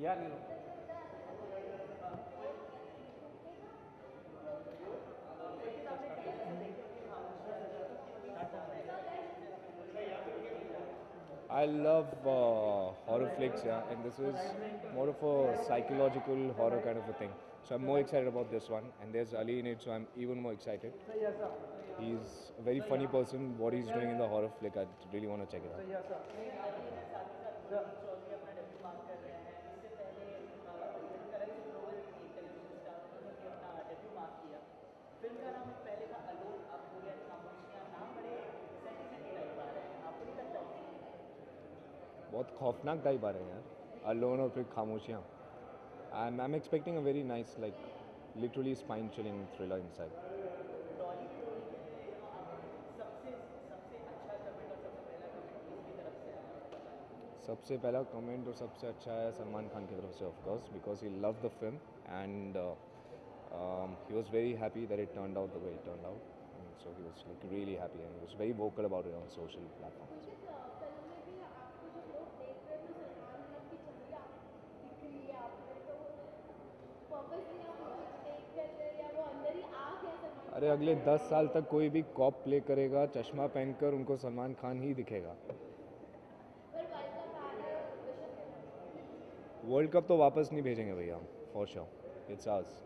Yeah, Nilo. I love horror flicks, yeah, and this is more of a psychological horror kind of a thing. So I'm more excited about this one, and there's Ali in it, so I'm even more excited. He's a very funny person. What he's doing in the horror flick, I really want to check it out. बहुत खौफनाक type आ रहे हैं यार, alone और फिर खामोशियाँ. And I'm expecting a very nice, like, literally spine-chilling thriller inside. सबसे पहला comment और सबसे अच्छा है सलमान खान की तरफ से, of course, because he love the film and he was very happy that it turned out the way it turned out. And so he was like really happy and he was very vocal about it on social platforms. अरे अगले 10 साल तक कोई भी corp play करेगा चश्मा पहनकर, उनको सलमान खान ही दिखेगा. वर्ल्ड कप तो वापस नहीं भेजेंगे भैया, for sure, it's hours.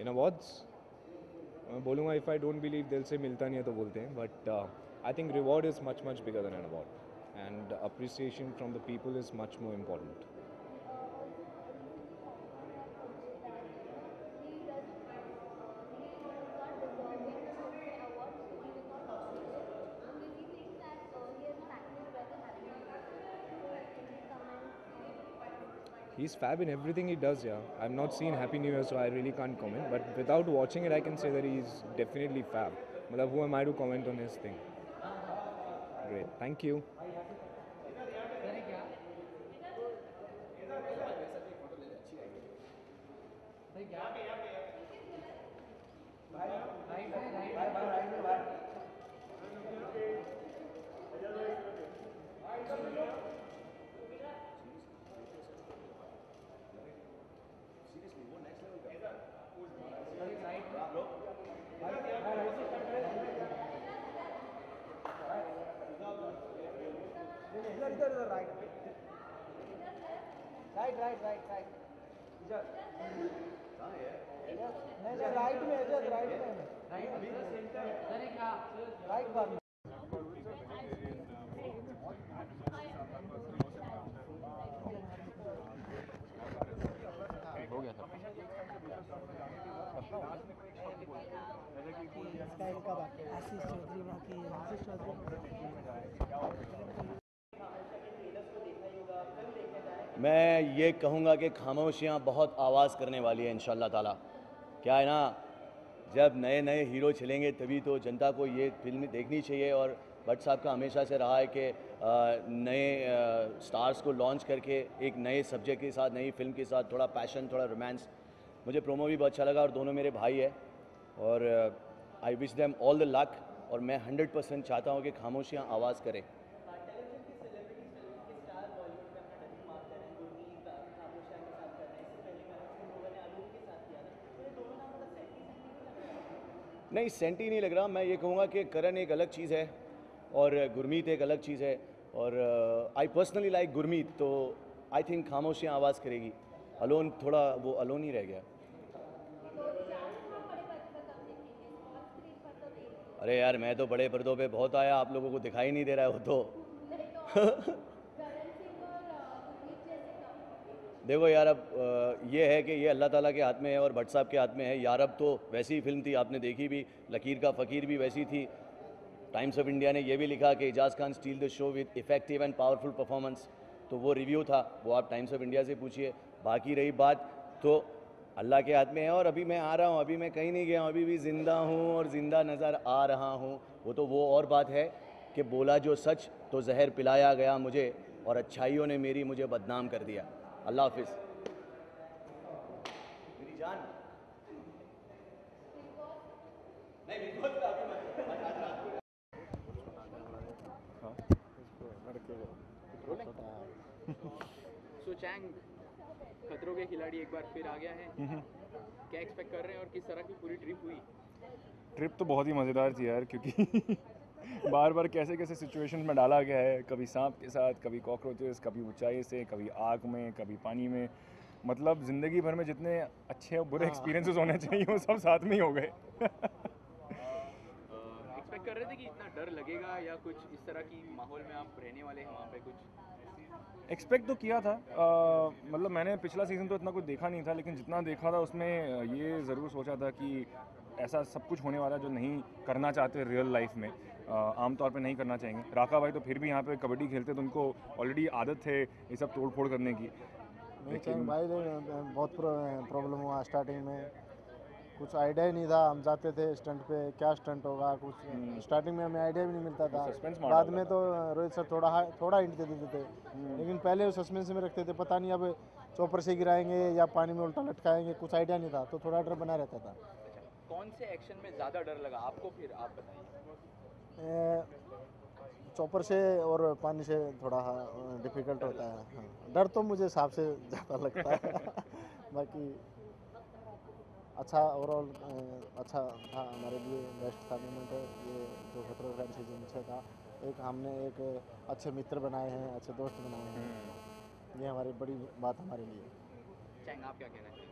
In awards मैं बोलूँगा, इफ़ आई डोंट बिलीव दिल से मिलता नहीं है तो बोलते हैं, but I think reward is much much bigger than an award, and appreciation from the people is much more important. He's fab in everything he does, yeah. I've not seen Happy New Year, so I really can't comment. But without watching it, I can say that he's definitely fab. Matlab, who am I to comment on his thing? Great, thank you. हो गया सब. आशीष चौधरी बाकी आशीष चौधरी. मैं ये कहूँगा कि खामोशियाँ बहुत आवाज़ करने वाली है इंशाल्लाह ताला. क्या है ना, जब नए नए हीरो चलेंगे तभी तो जनता को ये फिल्म देखनी चाहिए. और भट्ट साहब का हमेशा से रहा है कि नए स्टार्स को लॉन्च करके एक नए सब्जेक्ट के साथ, नई फिल्म के साथ, थोड़ा पैशन, थोड़ा रोमांस. मुझे प्रोमो भी बहुत अच्छा लगा और दोनों मेरे भाई है और I wish them all the luck. और मैं 100% चाहता हूँ कि खामोशियाँ आवाज़ करें. नहीं, सेंटी नहीं लग रहा. मैं ये कहूँगा कि करण एक अलग चीज़ है और गुरमीत एक अलग चीज़ है. और आई पर्सनली लाइक गुरमीत, तो आई थिंक खामोशियाँ आवाज़ करेगी. अलोन थोड़ा वो अलोन ही रह गया. अरे यार, मैं तो बड़े पर्दों पे बहुत आया, आप लोगों को दिखाई नहीं दे रहा है वो तो. देखो यार, अब ये है कि ये अल्लाह ताला के हाथ में है और भट्ट साहब के हाथ में है. यार अब तो वैसी ही फिल्म थी, आपने देखी भी, लकीर का फ़कीर भी वैसी थी. टाइम्स ऑफ इंडिया ने ये भी लिखा कि Ejaz Khan steal the show with effective and powerful performance, तो वो रिव्यू था, वो आप टाइम्स ऑफ इंडिया से पूछिए। बाकी रही बात तो अल्लाह के हाथ में है, और अभी मैं आ रहा हूँ, अभी मैं कहीं नहीं गया हूँ, अभी भी ज़िंदा हूँ और ज़िंदा नज़र आ रहा हूँ। वो और बात है कि बोला जो सच तो जहर पिलाया गया मुझे, और अच्छाइयों ने मेरी मुझे बदनाम कर दिया। अल्लाह हाफिज़ मेरी जान। नहीं बिग बॉस का अभी मत। सो चैंग, खतरों के खिलाड़ी एक बार फिर आ गया है, क्या एक्सपेक्ट कर रहे हैं और किस तरह की पूरी ट्रिप हुई? ट्रिप तो बहुत ही मज़ेदार थी यार, क्योंकि बार बार कैसे कैसे सिचुएशन में डाला गया है, कभी सांप के साथ, कभी कॉकरोचेस, कभी ऊंचाई से, कभी आग में, कभी पानी में। मतलब ज़िंदगी भर में जितने अच्छे और बुरे एक्सपीरियंसेस होने चाहिए वो सब साथ में ही हो गए। एक्सपेक्ट कर रहे थे कि इतना डर लगेगा या कुछ इस तरह की माहौल में आप रहने वाले हैं वहाँ पे? कुछ एक्सपेक्ट तो किया था, मतलब मैंने पिछला सीज़न तो इतना कुछ देखा नहीं था, लेकिन जितना देखा था उसमें ये ज़रूर सोचा था कि ऐसा सब कुछ होने वाला जो नहीं करना चाहते रियल लाइफ में, आमतौर पे नहीं करना चाहेंगे। राका भाई तो फिर भी यहाँ पे कबड्डी खेलते तो उनको ऑलरेडी आदत है ये सब तोड़ फोड़ करने की। नहीं चैंग भाई बहुत प्रॉब्लम हुआ स्टार्टिंग में, कुछ आइडिया ही नहीं था। हम जाते थे स्टंट पे, क्या स्टंट होगा कुछ स्टार्टिंग में हमें आइडिया भी नहीं मिलता था। सस्पेंस मार बाद डाला में तो रोहित सर थोड़ा हिंट दे देते थे, लेकिन पहले वो सस्पेंस में रखते थे, पता नहीं अब चॉपर से गिराएंगे या पानी में उल्टा लटकाएंगे, कुछ आइडिया नहीं था, तो थोड़ा डर बना रहता था। कौन से एक्शन में ज़्यादा डर लगा आपको, फिर आप बताइए। चॉपर से और पानी से थोड़ा डिफ़िकल्ट होता है। हाँ, डर तो मुझे हिसाब से ज़्यादा लगता है। बाकी अच्छा ओवरऑल अच्छा था हमारे लिए, बेस्ट था मोमेंट है ये जो खतरों के खिलाड़ी सीजन 6 था। एक हमने एक अच्छे मित्र बनाए हैं, अच्छे दोस्त बनाए हैं, ये हमारी बड़ी बात हमारे लिए। चैंग, आप क्या कहना चाहेंगे?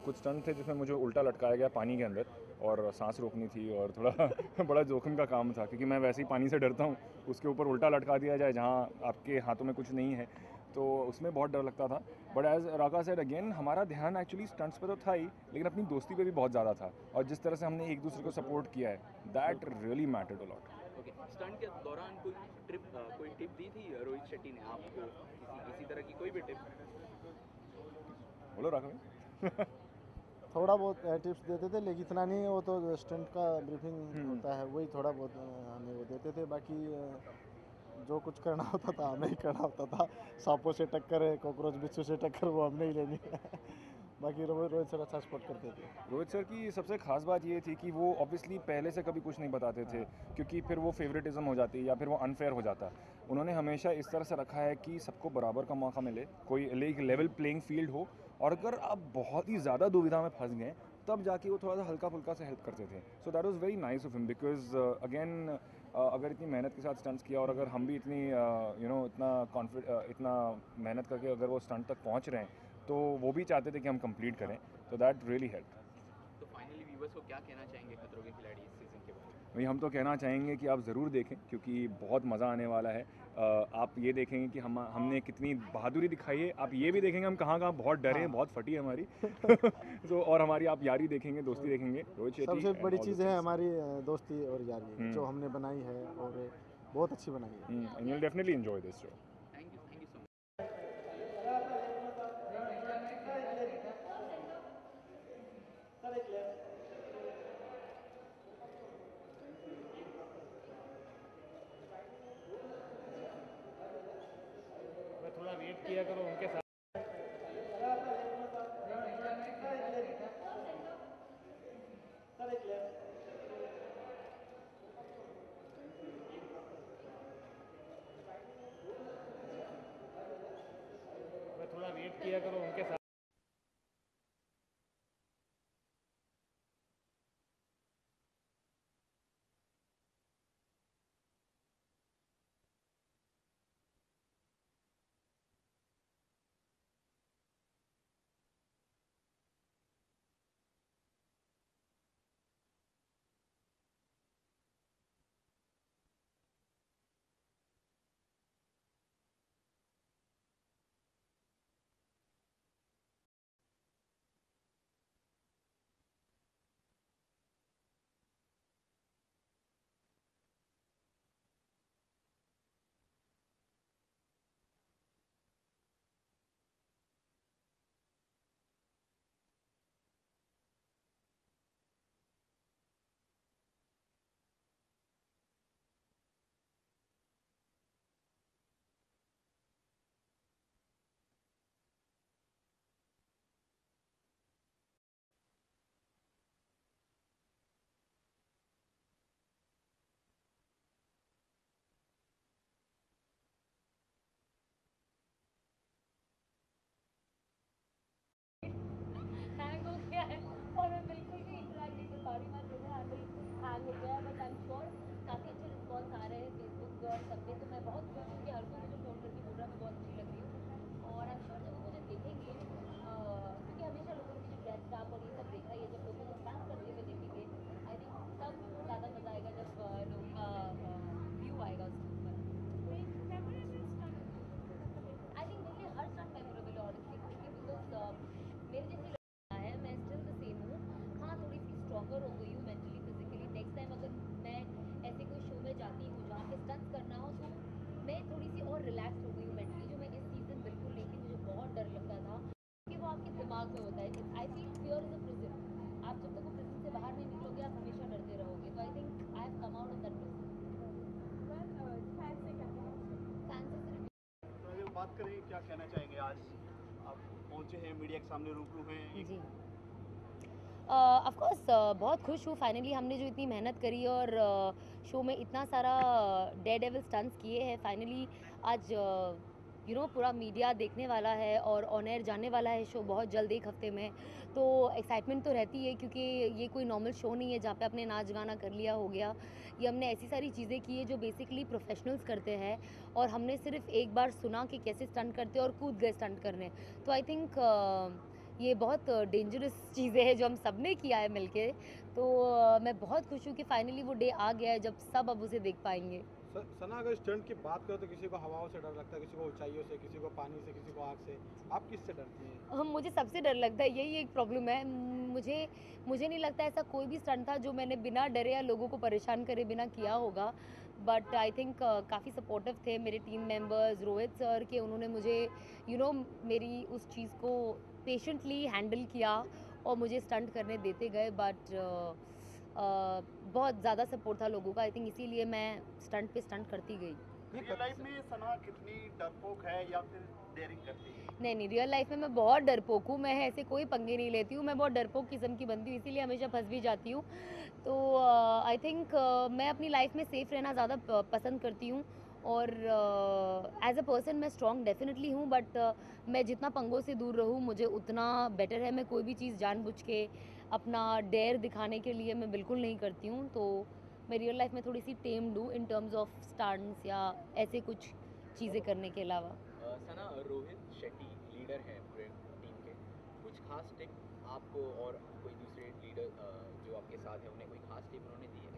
कुछ स्टंट थे जिसमें मुझे उल्टा लटकाया गया पानी के अंदर, और सांस रोकनी थी, और थोड़ा बड़ा जोखिम का काम था, क्योंकि मैं वैसे ही पानी से डरता हूँ, उसके ऊपर उल्टा लटका दिया जाए जहाँ आपके हाथों में कुछ नहीं है, तो उसमें बहुत डर लगता था। But as Raka said again, हमारा ध्यान एक्चुअली स्टंट्स पे तो था ही, लेकिन अपनी दोस्ती पे भी बहुत ज़्यादा था, और जिस तरह से हमने एक दूसरे को सपोर्ट किया है, that really mattered a lot. Okay, stunt के दौरान कोई टिप दी थी रोहित शेट्टी ने आपको, किसी तरह की कोई भी टिप? बोलो राका भाई। थोड़ा बहुत टिप्स देते थे, लेकिन इतना नहीं, वो तो स्टंट का ब्रीफिंग होता है, वही थोड़ा बहुत हमें वो देते थे। बाकी जो कुछ करना होता था हमें ही करना होता था। सांपों से टक्कर है, कॉकरोच बिच्छू से टक्कर, वो हमने ही लेनी है। बाकी रोहित सर अच्छा सपोर्ट करते थे। रोहित सर की सबसे खास बात ये थी कि वो ऑब्वियसली पहले से कभी कुछ नहीं बताते थे, क्योंकि फिर वो फेवरेटिज्म हो जाती या फिर वो अनफेयर हो जाता। उन्होंने हमेशा इस तरह से रखा है कि सबको बराबर का मौका मिले, कोई एक लेवल प्लेइंग फील्ड हो, और अगर आप बहुत ही ज़्यादा दुविधा में फंस गए तब जाके वो थोड़ा सा हल्का फुल्का से हेल्प करते थे। So that was very nice of him, because again अगर इतनी मेहनत के साथ स्टंट्स किया, और अगर हम भी इतनी इतना मेहनत करके अगर वो स्टंट तक पहुंच रहे हैं, तो वो भी चाहते थे कि हम कंप्लीट करें, तो दैट रियली हेल्प। तो फाइनली व्यूअर्स को क्या कहना चाहेंगे खतरों के खिलाड़ी इस सीज़न के बारे में? वही हम तो कहना चाहेंगे कि आप ज़रूर देखें, क्योंकि बहुत मज़ा आने वाला है। आप ये देखेंगे कि हमने कितनी बहादुरी दिखाई है, आप ये भी देखेंगे हम कहाँ कहाँ बहुत डरे हैं, बहुत फटी है हमारी। तो और हमारी आप यारी देखेंगे, दोस्ती देखेंगे रोहित शेट्टी। सबसे बड़ी चीज़ है हमारी दोस्ती और यारी, जो हमने बनाई है और बहुत अच्छी बनाई है। And you will definitely enjoy this show. Thank you so much. थोड़ा वेट किया करो उनके साथ। थोड़ा वेट किया करो उनके साथ। और सब पे, तो मैं बहुत खुश हूँ कि हर कोई मुझे फ़ोन करके बोल रहा है मैं बहुत अच्छी लग रही हूँ। और आई एम श्योर जब वो मुझे देखेंगे, क्योंकि हमेशा लोगों ने मुझे ड्रेस स्टाफ और ये सब देखा है, जब लोग मुझे डांस करते हुए देखेंगे, आई थिंक तब ज़्यादा मज़ा आएगा जब लोगों का व्यू आएगा उसके ऊपर। आई थिंक मेरे लिए हर स्टंट मेमोरेबल है ऑनेस्टली, बिकॉज मेरे जैसी लड़का है, मैं स्टिल द सेम हूँ। हाँ, थोड़ी सी स्ट्रॉन्गर हो गई हूँ मेंटली फिजिकली। नेक्स्ट टाइम अगर मैं ऐसे कोई शो में जाती हूँ जहाँ पे स्टंट्स करना हो, तो मैं थोड़ी सी और रिलैक्स हो गई हूँ मेंटली, जो मैं इस सीज़न बिल्कुल नहीं थी। मुझे बहुत डर लगता था कि वो आपके दिमाग में होता है। I feel fear is a prison. आप जब तक वो प्रिजन से बाहर नहीं निकलोगे, आप हमेशा डरते रहोगे। तो I think I have come out of that prison. Fans से सिर्फ तो अगर बात करें, क्या कहना चाहेंगे? आज आप पहुंचे हैं, मीडिया के सामने रूबरू हैं। जी, ऑफ कोर्स बहुत खुश हूँ। फाइनली हमने जो इतनी मेहनत करी और शो में इतना सारा डेयर डेविल स्टंट्स किए हैं, फाइनली आज पूरा मीडिया देखने वाला है और ऑन एयर जाने वाला है शो बहुत जल्द, 1 हफ्ते में। तो एक्साइटमेंट तो रहती है, क्योंकि ये कोई नॉर्मल शो नहीं है जहाँ पे आपने नाच गाना कर लिया हो गया। ये हमने ऐसी सारी चीज़ें की है जो बेसिकली प्रोफेशनल्स करते हैं, और हमने सिर्फ एक बार सुना कि कैसे स्टंट करते हैं और कूद गए स्टंट करने। तो आई थिंक ये बहुत डेंजरस चीज़ें हैं जो हम सब ने किया है मिलके। तो मैं बहुत खुश हूँ कि फाइनली वो डे आ गया है जब सब अब उसे देख पाएंगे। सना, अगर स्टंट की बात करो तो किसी को हवाओं से डर लगता है, किसी को ऊंचाइयों से, किसी को पानी से, किसी को आग से। आप किससे डरती हैं? मुझे सबसे डर लगता है, यही एक प्रॉब्लम है। मुझे नहीं लगता ऐसा कोई भी स्टंट था जो मैंने बिना डरे या लोगों को परेशान करे बिना किया होगा। बट आई थिंक काफ़ी सपोर्टिव थे मेरे टीम मेंबर्स, रोहित सर के। उन्होंने मुझे मेरी उस चीज़ को पेशेंटली हैंडल किया और मुझे स्टंट करने देते गए। बट बहुत ज़्यादा सपोर्ट था लोगों का, आई थिंक इसीलिए मैं स्टंट पे स्टंट करती गई। रियल लाइफ में सना कितनी डरपोक है या फिर डेयरिंग करती है? नहीं, रियल लाइफ में मैं बहुत डरपोक हूँ। मैं ऐसे कोई पंगे नहीं लेती हूँ, मैं बहुत डरपोक किस्म की बनती हूँ, इसीलिए हमेशा फंस भी जाती हूँ। तो आई थिंक मैं अपनी लाइफ में सेफ रहना ज़्यादा पसंद करती हूँ। और एज अ पर्सन मैं स्ट्रॉन्ग डेफिनेटली हूँ, बट मैं जितना पंगों से दूर रहूँ मुझे उतना बेटर है। मैं कोई भी चीज़ जानबूझ के अपना डेयर दिखाने के लिए मैं बिल्कुल नहीं करती हूँ। तो मैं रियल लाइफ में थोड़ी सी टेम्ड हूँ इन टर्म्स ऑफ स्टंट्स या ऐसे कुछ चीज़ें करने के अलावा। सना, रोहित शेट्टी लीडर है पूरे टीम के, कुछ खास टिप आपको और कोई दूसरे लीडर जो आपके साथ है उन्हें कोई खास टिप उन्होंने दी है?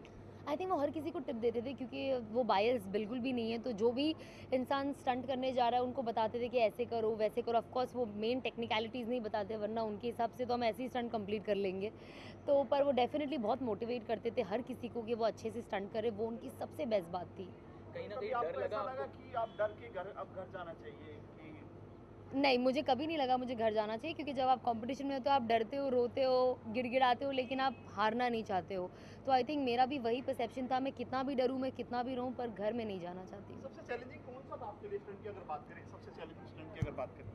आई थिंक वो हर किसी को टिप देते थे, क्योंकि वो बायस बिल्कुल भी नहीं है। तो जो भी इंसान स्टंट करने जा रहा है उनको बताते थे कि ऐसे करो वैसे करो। ऑफकोर्स वो मेन टेक्निकलिटीज़ नहीं बताते, वरना उनके हिसाब से तो हम ऐसे ही स्टंट कंप्लीट कर लेंगे। तो पर वो डेफिनेटली बहुत मोटिवेट करते थे हर किसी को कि वो अच्छे से स्टंट करे। वो उनकी सबसे बेस्ट बात थी। कहीं ना कभी कहीं आपको डर ऐसा लगा लगा आपको? कि आप डर के अब घर जाना चाहिए कि? नहीं, मुझे कभी नहीं लगा मुझे घर जाना चाहिए, क्योंकि जब आप कंपटीशन में होते हो आप डरते हो, रोते हो, गिड़गिड़ाते हो, लेकिन आप हारना नहीं चाहते हो। तो आई थिंक मेरा भी वही परसेप्शन था, मैं कितना भी डरूं, मैं कितना भी रहूं, पर घर में नहीं जाना चाहती हूँ। सबसे चैलेंजिंग कौन सा था आपके लिए स्टंट की अगर बात करें? सबसे चैलेंजिंग स्टंट की अगर बात करें?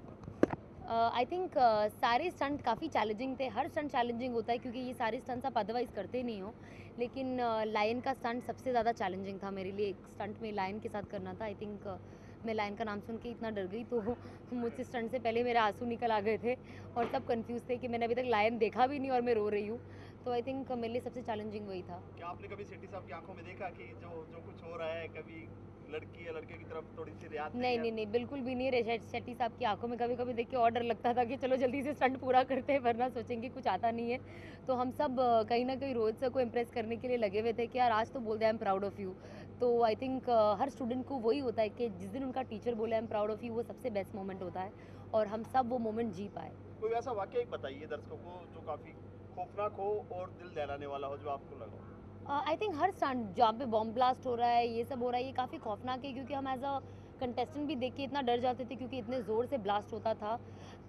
आई थिंक सारे स्टंट काफ़ी चैलेंजिंग थे। हर स्टंट चैलेंजिंग होता है, क्योंकि ये सारे स्टंट्स आप अदरवाइज़ करते नहीं हो। लेकिन लायन का स्टंट सबसे ज़्यादा चैलेंजिंग था मेरे लिए। एक स्टंट में लायन के साथ करना था। आई थिंक मैं लायन का नाम सुन के इतना डर गई, तो मुझसे स्टंट से पहले मेरे आंसू निकल आ गए थे और सब कंफ्यूज थे कि मैंने अभी तक लायन देखा भी नहीं और मैं रो रही हूँ। तो आई थिंक मेरे लिए सबसे चैलेंजिंग वही था। क्या आपने कभी शेट्टी साहब की आंखों में देखा कि जो कुछ हो रहा है, कभी लड़की या लड़के की तरफ थोड़ी सी रियायत नहीं, बिल्कुल भी नहीं। शेट्टी साहब की आंखों में कभी कभी देख के और डर लगता था कि चलो जल्दी से स्टंट पूरा करते हैं, वरना सोचेंगे कुछ आता नहीं है। तो हम सब कहीं ना कहीं रोहित सर को इम्प्रेस करने के लिए लगे हुए थे कि यार आज तो बोल दे I am proud of you. तो आई थिंक हर स्टूडेंट को वही होता है कि जिस दिन उनका टीचर बोले आई एम प्राउड ऑफ यू, वो सबसे बेस्ट मोमेंट होता है, और हम सब वो मोमेंट जी पाए। कोई ऐसा वाकया एक बताइए दर्शकों को जो काफी खौफनाक हो और दिल दहलाने वाला हो, जो आपको लगा हो। आई थिंक हर स्टंट जहाँ पे बॉम्ब ब्लास्ट हो रहा है, ये सब हो रहा है, ये काफ़ी खौफनाक है, क्योंकि हम एज अ कंटेस्टेंट भी देख के इतना डर जाते थे, क्योंकि इतने ज़ोर से ब्लास्ट होता था।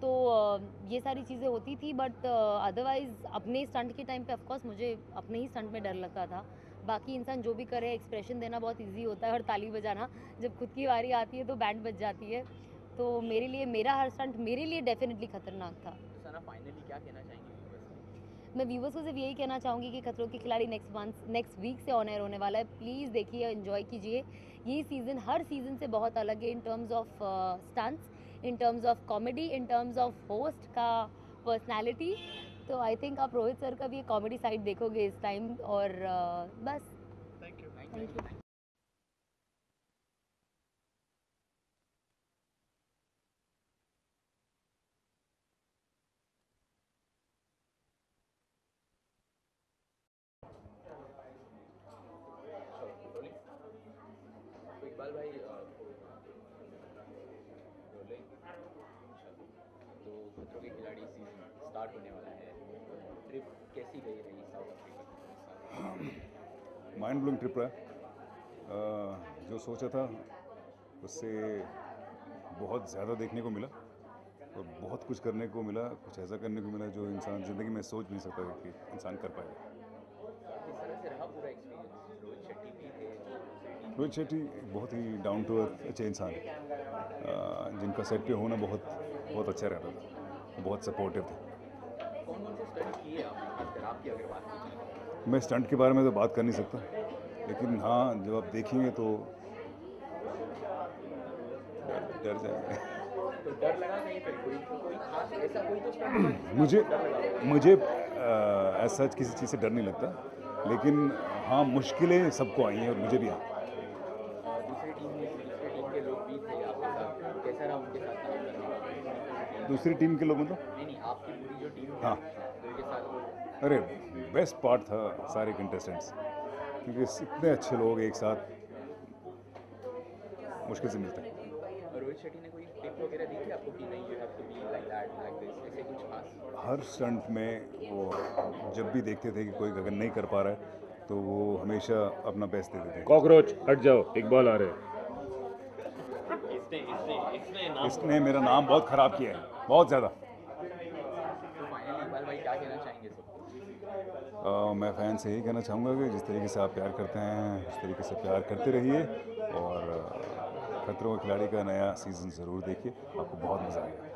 तो ये सारी चीज़ें होती थी। बट अदरवाइज़ अपने स्टंट के टाइम पे ऑफकोर्स मुझे अपने ही स्टंट में डर लगता था। बाकी इंसान जो भी करे, एक्सप्रेशन देना बहुत ईजी होता है और ताली बजाना, जब खुद की बारी आती है तो बैंड बज जाती है। तो मेरे लिए मेरा हर स्टंट मेरे लिए डेफिनेटली खतरनाक था। तो सना, फाइनली क्या कहना चाहेंगे व्यूअर्स को? मैं व्यूवर्स को सिर्फ यही कहना चाहूँगी कि खतरों के खिलाड़ी नेक्स्ट वीक से ऑन एयर होने वाला है। प्लीज़ देखिए, एंजॉय कीजिए। ये सीज़न हर सीज़न से बहुत अलग है इन terms of stunts, in terms of comedy, in terms of host का पर्सनालिटी। तो आई थिंक आप रोहित सर का भी कॉमेडी साइड देखोगे इस टाइम। और बस thank you. Thank you. Iqbal भाई रोलिंग तो खतरों के खिलाड़ी सीजन स्टार्ट होने वाला है, ट्रिप कैसी गई रही साउथ अफ्रीका की? माइंड ब्लोइंग ट्रिप रहा। जो सोचा था उससे बहुत ज़्यादा देखने को मिला और बहुत कुछ करने को मिला, कुछ ऐसा करने को मिला जो इंसान ज़िंदगी में सोच नहीं सकता कि इंसान कर पाएगा। किस तरह से रहा पूरा एक्सपीरियंस? रोहित शेट्टी भी थे और दूसरी टीम रोहित शेट्टी बहुत ही डाउन टू अर्थ अच्छे इंसान है, जिनका सेट पे होना बहुत बहुत अच्छा रहता था, बहुत सपोर्टिव थे। कौन कौन से स्टंट किए आपने, खासकर आपकी अगर बात की जाए? मैं स्टंट के बारे में तो बात कर नहीं सकता, लेकिन हाँ जब आप देखेंगे तो डर जाएंगे। तो डर लगा कहीं पर? कोई खास ऐसा कोई तो स्टंट था जिसमें मुझे आपको डर लगा हो? मुझे एज सच किसी चीज़ से डर नहीं लगता, लेकिन हाँ मुश्किलें सबको आई हैं और मुझे भी आई। दूसरी टीम के लोग भी थे आपके साथ, कैसा रहा उनके साथ काम करने का? दूसरी टीम के लोग मतलब नहीं आपकी पूरी जो टीम थी हाँ। उनके साथ वो अरे बेस्ट पार्ट था सारे कंटेस्टेंट्स, क्योंकि इतने अच्छे लोग एक साथ मुश्किल से मिलते हैं। रोहित शेट्टी ने कोई टिप वगैरह दी थी आपको कि नहीं you have to be like that like this, ऐसे कुछ खास? हर स्टंट में वो जब भी देखते थे कि कोई अगर नहीं कर पा रहा है तो वो हमेशा अपना बेस्ट देते थे। कॉकरोच हट जाओ, इकबाल आ रहे हैं। इसने मेरा नाम बहुत ख़राब किया है, बहुत ज़्यादा। तो फाइनली इकबाल भाई क्या कहना चाहेंगे सबको? मैं फैन से यही कहना चाहूँगा कि जिस तरीके से आप प्यार करते हैं उस तरीके से प्यार करते रहिए और खतरों के खिलाड़ी का नया सीज़न ज़रूर देखिए, आपको बहुत मज़ा आएगा।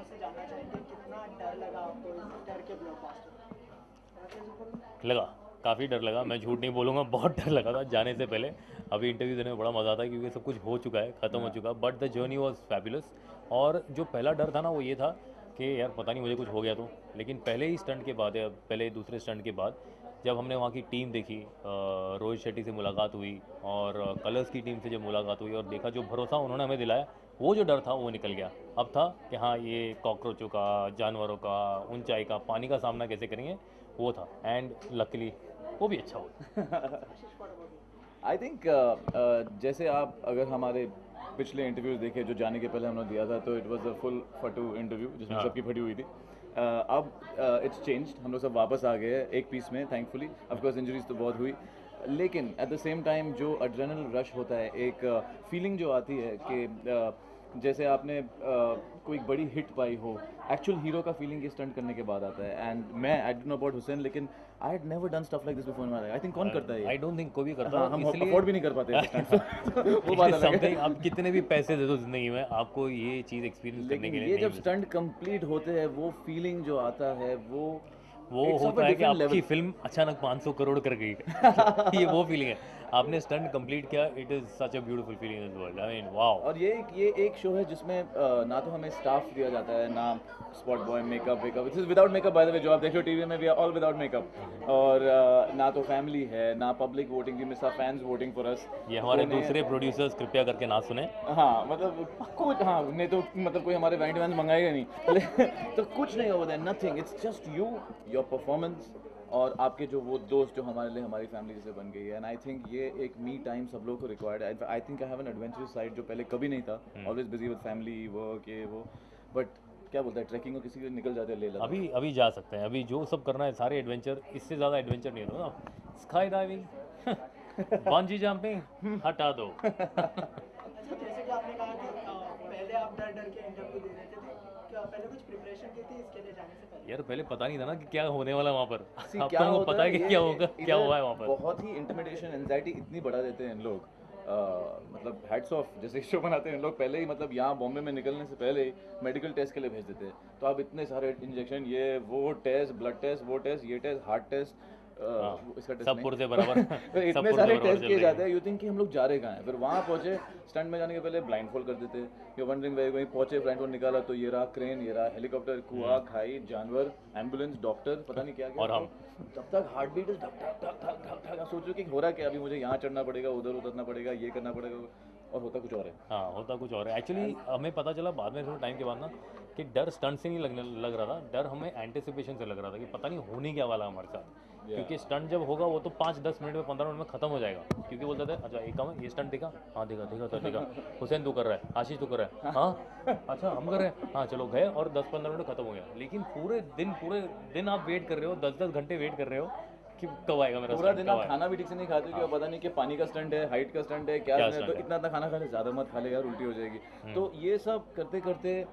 आपसे जानना चाहेंगे कितना डर लगा आपको इस डर के ब्लॉकबस्टर? लगा, काफ़ी डर लगा, मैं झूठ नहीं बोलूँगा, बहुत डर लगा था जाने से पहले। अभी इंटरव्यू देने में बड़ा मज़ा आता है क्योंकि सब कुछ हो चुका है, ख़त्म हो चुका, but the journey was fabulous. और जो पहला डर था ना वो ये था कि यार पता नहीं मुझे कुछ हो गया तो, लेकिन पहले ही स्टंट के बाद या पहले दूसरे स्टंट के बाद जब हमने वहाँ की टीम देखी, रोहित शेट्टी से मुलाकात हुई और कलर्स की टीम से जब मुलाकात हुई और देखा जो भरोसा उन्होंने हमें दिलाया, वो जो डर था वो निकल गया। अब था कि हाँ ये कॉकरोचों का, जानवरों का, ऊंचाई का, पानी का सामना कैसे करेंगे, वो था। एंड लकीली वो भी अच्छा हुआ। आई थिंक जैसे आप अगर हमारे पिछले इंटरव्यूज देखे जो जाने के पहले हमने दिया था, तो इट वाज अ फुल फटू इंटरव्यू जिसमें सबकी फटी हुई थी। अब इट्स चेंज्ड, हम लोग सब वापस आ गए हैं एक पीस में, थैंकफुली। ऑफ कोर्स इंजरीज तो बहुत हुई, लेकिन एट द सेम टाइम जो एड्रेनल रश होता है, एक फीलिंग जो आती है कि जैसे आपने कोई बड़ी हिट पाई हो, एक्चुअल हीरो का फीलिंग ये स्टंट करने के बाद आता है। एंड मैं I don't know about Hussain, लेकिन I had never done stuff like this before in my life. I think कौन करता है ये? आई डोंट थिंक कोई भी करता। हाँ, हम अफोर्ड भी नहीं कर पाते वो बात अलग है। समथिंग आप कितने भी पैसे दे दो जिंदगी में, आपको ये चीज़ एक्सपीरियंस करने के लिए ये जब स्टंट कंप्लीट होते हैं, वो फीलिंग जो आता है वो होता है कि आपकी फिल्म अचानक 500 करोड़ कर गई। ये वो फीलिंग है, आपने स्टंट कंप्लीट किया। It is such a beautiful feeling in this world. I mean wow. और ये एक शो है जिसमें ना तो हमें स्टाफ दिया जाता है, ना spot boy, makeup wake up, it is without makeup by the way. जो आप देख रहे हो टीवी में, we are all without makeup. और ना तो फैमिली है, ना public voting, we miss our fans voting for us. ये हमारे दूसरे प्रोड्यूसर्स कृपया करके ना सुने। हाँ, मतलब कुछ, हाँ नहीं तो मतलब कोई हमारे वैंड वैंस मंगाएगा नहीं तो कुछ नहीं होगा, nothing, it's just you, your performance और आपके जो वो दोस्त जो हमारे लिए हमारी फैमिली जैसे बन गई है। एंड आई थिंक ये एक मी टाइम सब लोगों को रिक्वायर्ड है। I think I have an adventurous side जो पहले कभी नहीं था, always busy with family work ये वो, बट क्या बोलता है, ट्रैकिंग को किसी को निकल जाते हैं ले लद्दाख। अभी जा सकते हैं, अभी जो सब करना है सारे एडवेंचर, इससे ज़्यादा एडवेंचर नहीं होता ना। स्काई डाइविंग, बंजी जंपिंग हटा दो। जैसे कि आपने कहा कि पहले आप डर डर के इंटरव्यू दे रहे थे, क्या पहले कुछ प्रिपरेशन की थी इसके लिए जाने से पहले? यार पहले पता नहीं था ना कि क्या होने वाला वहाँ पर। अब क्या तो पता है कि क्या होगा, क्या हुआ है वहाँ पर। बहुत ही इंटिमिडेशन, एंजाइटी इतनी बढ़ा देते हैं इन लोग। मतलब हैट्स ऑफ, जैसे शो बनाते हैं इन लोग पहले ही, मतलब यहाँ बॉम्बे में निकलने से पहले ही मेडिकल टेस्ट के लिए भेज देते हैं। तो आप इतने सारे इंजेक्शन, ये वो टेस्ट, ब्लड टेस्ट, वो टेस्ट, ये टेस्ट, हार्ट टेस्ट, इसका टेस्ट सब पुरजे बराबर तो इतने सारे टेस्ट किए जाते हैं। यू थिंक कि हम लोग जा रहे कहाँ हैं? फिर वहाँ पहुँचे, स्टंट में जाने के पहले ब्लाइंड फोल्ड कर देते। यू वंडरिंग वेयर गोइंग, पहुँचे, ब्लाइंड फोल्ड निकाला तो ये रहा क्रेन, ये रहा हेलीकॉप्टर, कुआं, खाई, जानवर, एम्बुलेंस, डॉक्टर, पता नहीं क्या क्या। और हम तब तक हार्ट बीट धक धक धक धक धक धक, सोच रहे कि हो रहा क्या, अभी मुझे यहाँ चढ़ना पड़ेगा, उधर उतरना पड़ेगा, ये करना पड़ेगा, और होता कुछ और है। हाँ, होता कुछ और है। एक्चुअली हमें पता चला बाद में थोड़ा टाइम के बाद ना कि डर स्टंट से नहीं लग रहा था, डर हमें एंटिसिपेशन से लग रहा था कि पता नहीं होने क्या वाला हमारे साथ। क्योंकि स्टंट जब होगा वो तो 5-10 मिनट में, 15 मिनट में खत्म हो जाएगा। क्योंकि बोलते थे अच्छा एक काम है, ये स्टंट देखा, हाँ देखा, हुसैन तू कर रहा है, आशीष तू कर रहा है, हाँ अच्छा हम कर रहे हैं, हाँ चलो गए, और 10-15 मिनट खत्म हो गया। लेकिन पूरे दिन आप वेट कर रहे हो, 10-10 घंटे वेट कर रहे हो कि कब आएगा मेरा पूरा दिन। आप खाना भी ठीक से नहीं खाते क्योंकि पता नहीं कि पानी का स्टंट है, हाइट का स्टंट है, क्या है, तो इतना खाना खाने ज़्यादा मत खा ले यार, उल्टी हो जाएगी। तो ये सब करते करते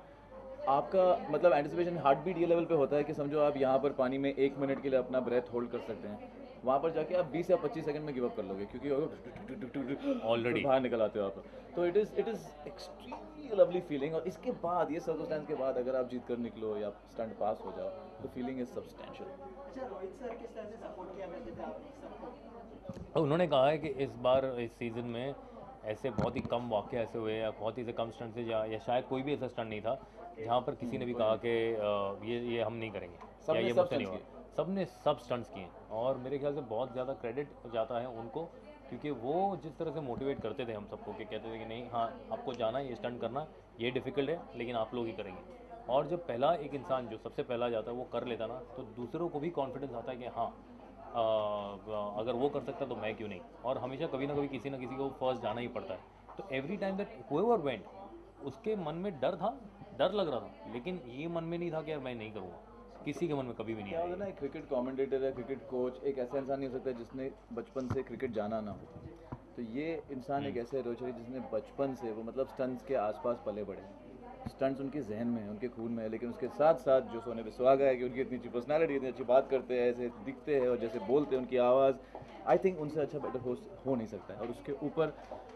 आपका मतलब एंटिसिपेशन, हार्ट बीट ये लेवल पे होता है कि समझो आप यहाँ पर पानी में 1 मिनट के लिए अपना ब्रेथ होल्ड कर सकते हैं, वहाँ पर जाके आप 20 या 25 सेकंड में गिव अप कर लोगे क्योंकि ऑलरेडी बाहर निकल आते हो आप। तो it is extremely lovely feeling. और इसके बाद ये सर्कमस्टेंस के बाद अगर आप जीत कर निकलो या स्टंट पास हो जाओ तो फीलिंग इज सब्सटेंशियल। अच्छा, रोहित सर किस तरह से सपोर्ट किया करते थे आप सबको? उन्होंने कहा है कि इस बार इस सीज़न में ऐसे बहुत ही कम वाक़े ऐसे हुए, या बहुत ही कम स्टंट से, या शायद कोई भी ऐसा स्टंट नहीं था जहाँ पर किसी ने भी कहा कि ये हम नहीं करेंगे या ये मुझसे नहीं होगा। सबने सब स्टंट्स किए, और मेरे ख्याल से बहुत ज़्यादा क्रेडिट जाता है उनको, क्योंकि वो जिस तरह से मोटिवेट करते थे हम सबको कि कहते थे कि नहीं हाँ आपको जाना है, ये स्टंट करना, ये डिफ़िकल्ट है लेकिन आप लोग ही करेंगे। और जब पहला एक इंसान जो सबसे पहला जाता है वो कर लेता ना, तो दूसरों को भी कॉन्फिडेंस आता है कि हाँ अगर वो कर सकता तो मैं क्यों नहीं। और हमेशा कभी ना कभी किसी ना किसी को फर्स्ट जाना ही पड़ता है। तो every time that whoever went, उसके मन में डर था, डर लग रहा था, लेकिन ये मन में नहीं था कि यार मैं नहीं करूँगा। किसी के मन में कभी भी नहीं क्या होता है ना, एक क्रिकेट कमेंटेटर है, क्रिकेट कोच एक ऐसा इंसान नहीं हो सकता जिसने बचपन से क्रिकेट जाना ना हो। तो ये इंसान एक ऐसे रोचरी जिसने बचपन से वो मतलब स्टंट्स के आसपास पले बढ़े, स्टंट्स उनके जहन में है, उनके खून में है, लेकिन उसके साथ साथ जो सोने पे सुहागा है कि उनकी इतनी अच्छी पर्सनैलिटी, इतनी अच्छी बात करते हैं, ऐसे दिखते हैं और जैसे बोलते हैं, उनकी आवाज़, आई थिंक उनसे अच्छा बेटर हो नहीं सकता है। और उसके ऊपर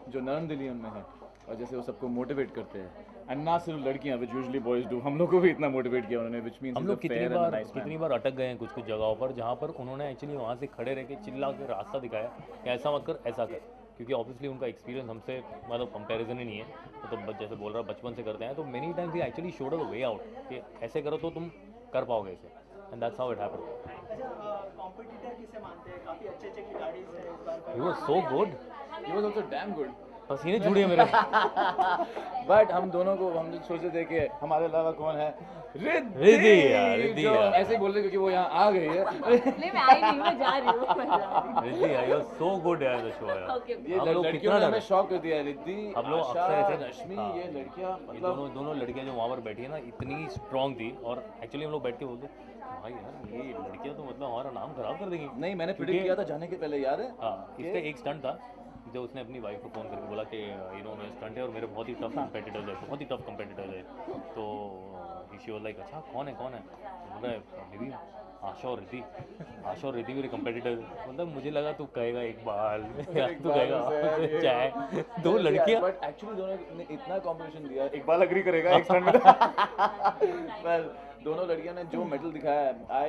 जो नरम दिली उनमें है और जैसे वो सबको मोटिवेट करते हैं, एंड ना सिर्फ लड़कियां विच यूजुअली बॉयज डू, हम लोग को भी इतना मोटिवेट किया उन्होंने, विच मींस हम लोग कितनी बार अटक गए हैं कुछ कुछ जगहों पर, जहाँ पर उन्होंने एक्चुअली वहाँ से खड़े रह के चिल्ला के रास्ता दिखाया कि ऐसा मत कर, ऐसा कर, क्योंकि ऑब्वियसली उनका एक्सपीरियंस हमसे मतलब कंपैरिजन ही नहीं है, तो जैसे बोल रहा बचपन से करते हैं, तो मेनी टाइम्स ही actually showed a way out कि ऐसे करो तो तुम कर पाओगे इसे, and that's how it happened. Competitor किसे मानते हैं? काफी अच्छे अच्छे खिलाड़ी हैं इस बार। He was so good, he was also damn good, पसीने छूटे मेरे। बट हम दोनों को हम जो सोचते थे कि हमारे अलावा कौन है, रिद्धि यार, रिद्धि जो यार। ऐसे ही बोल रहे क्योंकि वो यहाँ आ गई है। नहीं मैं आई नहीं, मैं जा रही हूँ। Riddhi I was so good यार द शो यार। ओके ये हम लोग लड़कियों कितना ने डरे। हमें शॉक कर दिया है, रिद्धि, हम लोग आशा, अक्सर ऐसे रश्मि, हाँ, ये लड़कियाँ ये मतलब दोनों लड़कियां जो वहाँ पर बैठी है ना इतनी स्ट्रांग थी, और एक्चुअली हम लोग बैठ के बोलते भाई यार ये लड़कियां तो मतलब हमारा नाम खराब कर देंगी। नहीं, मैंने प्रिडिक्ट किया था जाने के पहले, याद है? हाँ, इस पे एक स्टंट था जो उसने अपनी वाइफ को फ़ोन करके बोला कि यू नो मेरा स्टंट है और मेरे बहुत ही टफ कंपेटिटर्स है, बहुत ही टफ कंपेटिटर्स है, तो शी वाज लाइक अच्छा कौन है तो बोल रहा है मेरी आशा और रिद्धि मेरे कंपेटिटर, मतलब मुझे लगा तू कहेगा इकबाल तू कहेगा चाय, दो लड़कियां, बट एक्चुअली दोनों ने इतना कंपटीशन दिया, इकबाल एग्री करेगा एक स्टंट में। पर दोनों लड़कियों ने जो मेडल दिखाया है,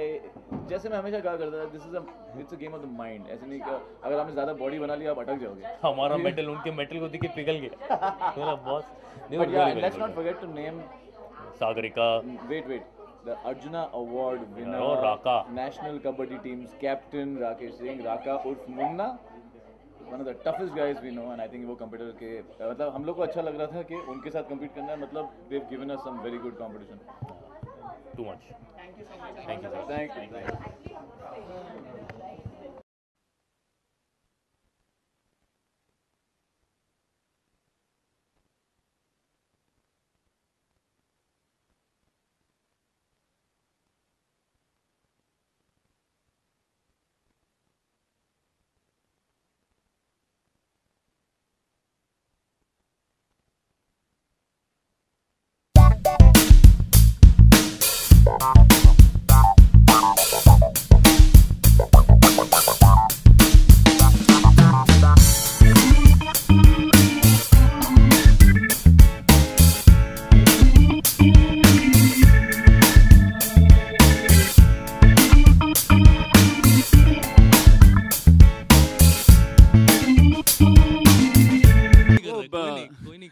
जैसे मैं हमेशा कहा करता था, this is it's a game of the mind, ऐसे नहीं कि अगर आपने ज़्यादा बॉडी बना लिया आप अटक जाओगे। हमारा मेडल उनके मेडल को देख के पिघल गया मेरा boss. But yeah let's not forget to name Sagarika, wait the Arjuna Award winner, Raka, national kabaddi team's captain Rakesh Singh, Raka urf Munna, one of the toughest guys we know, and I think वो computer के मतलब हम लोग को अच्छा लग रहा था कि उनके साथ compete करना है, मतलब they've given us some very good competition. Too much. Thank you so much. Thank you, sir. Thank you.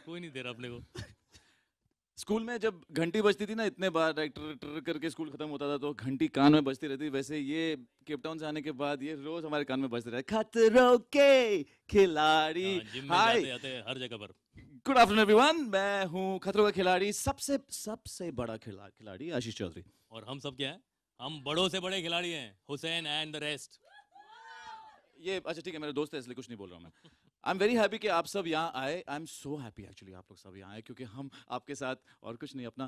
कोई नहीं दे रहा अपने को। स्कूल में जब घंटी बजती थी ना, इतने बार ट्र करके स्कूल खत्म होता था तो घंटी कान में बजती रहती, वैसे ये केप टाउन से आने के बाद ये रोज हमारे कान में बजते रहे, खतरों के खिलाड़ी। हाय, जाते हर जगह पर। गुड आफ्टरनून एवरीवन, मैं हूँ खतरों का खिलाड़ी, सबसे बड़ा खिलाड़ी आशीष चौधरी। और हम सब क्या हैं? हम बड़ों से बड़े खिलाड़ी हैं, हुसैन एंड द रेस्ट। ये अच्छा ठीक है, मेरे दोस्त है इसलिए कुछ नहीं बोल रहा हूँ मैं। आई एम वेरी हैप्पी कि आप सब यहाँ आए। I am so happy actually आप लोग सब यहाँ आए, क्योंकि हम आपके साथ और कुछ नहीं, अपना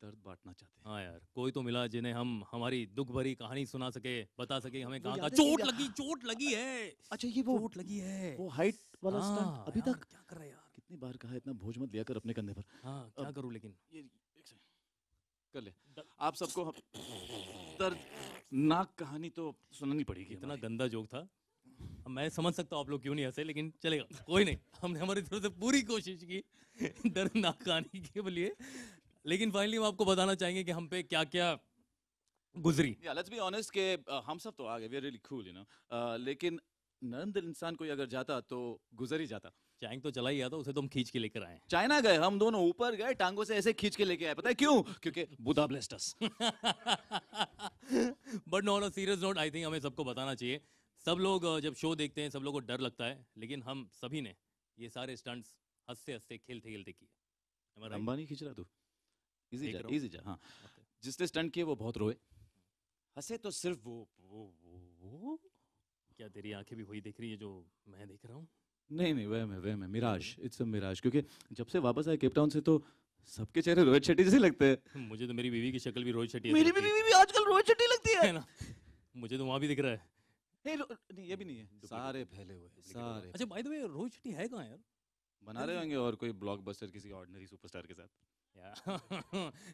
दर्द बांटना चाहते हैं। हाँ यार, कोई तो मिला जिन्हें हम हमारी दुख भरी कहानी सुना सके, बता सके हमें कहाँ कहाँ चोट लगी है। अच्छा ये वो चोट लगी है, वो हाइट वाला स्टंट अभी तक क्या कर रहा है यार? कितनी बार कहा इतना बोझ मत लिया कर अपने कंधे पर। हाँ क्या करूँ, लेकिन ये एक सेकंड कर ले। आप सबको दर्दनाक कहानी तो सुनानी पड़ेगी। इतना गंदा जोक था, मैं समझ सकता हूँ आप लोग क्यों नहीं हंसे, लेकिन चलेगा, कोई नहीं, हमने हमारी तरफ से पूरी कोशिश की दर्दनाक कहानी के लिए। लेकिन फाइनली हम आपको बताना चाहेंगे कि हम पे क्या क्या गुजरी। लेट्स बी ऑनेस्ट कि हम सब तो आ गए, we are really cool you know, लेकिन नरम दिल इंसान कोई अगर जाता तो गुजर ही जाता। चाइंग तो चला ही आता, उसे तो हम खींच के लेकर आए। चाइना गए हम दोनों, ऊपर गए टांगों से ऐसे खींच के लेके आए, पता है क्यों? क्योंकि Buddha blessed us. But no on a serious note, I think हमें सबको बताना चाहिए, सब लोग जब शो देखते हैं सब लोगों को डर लगता है, लेकिन हम सभी ने ये सारे स्टंट्स हंसते हंसते खेलते खेलते किए। लंबा नहीं खींच रहा तू, इजी जा। हाँ, जिसने स्टंट किए वो बहुत रोए, हंसे तो सिर्फ वो। क्या तेरी आंखें भी वही देख रही है जो मैं देख रहा हूँ? नहीं वह मैं मिराज, इट्स अ मिराज, क्योंकि जब से वापस आए केप टाउन से तो सबके चेहरे रोहित शेट्टी जैसे लगते हैं। मुझे तो मेरी बीवी की शक्ल भी रोहित शेट्टी, मेरी बीवी भी आजकल रोहित शेट्टी लगती है ना। मुझे तो वहाँ भी दिख रहा है। नहीं ये भी नहीं है, सारे फैले हुए सारे। अच्छा बाय द वे, रोहित शेट्टी है कहाँ यार? बना रहे होंगे और कोई ब्लॉकबस्टर किसी ऑर्डिनरी सुपरस्टार के साथ।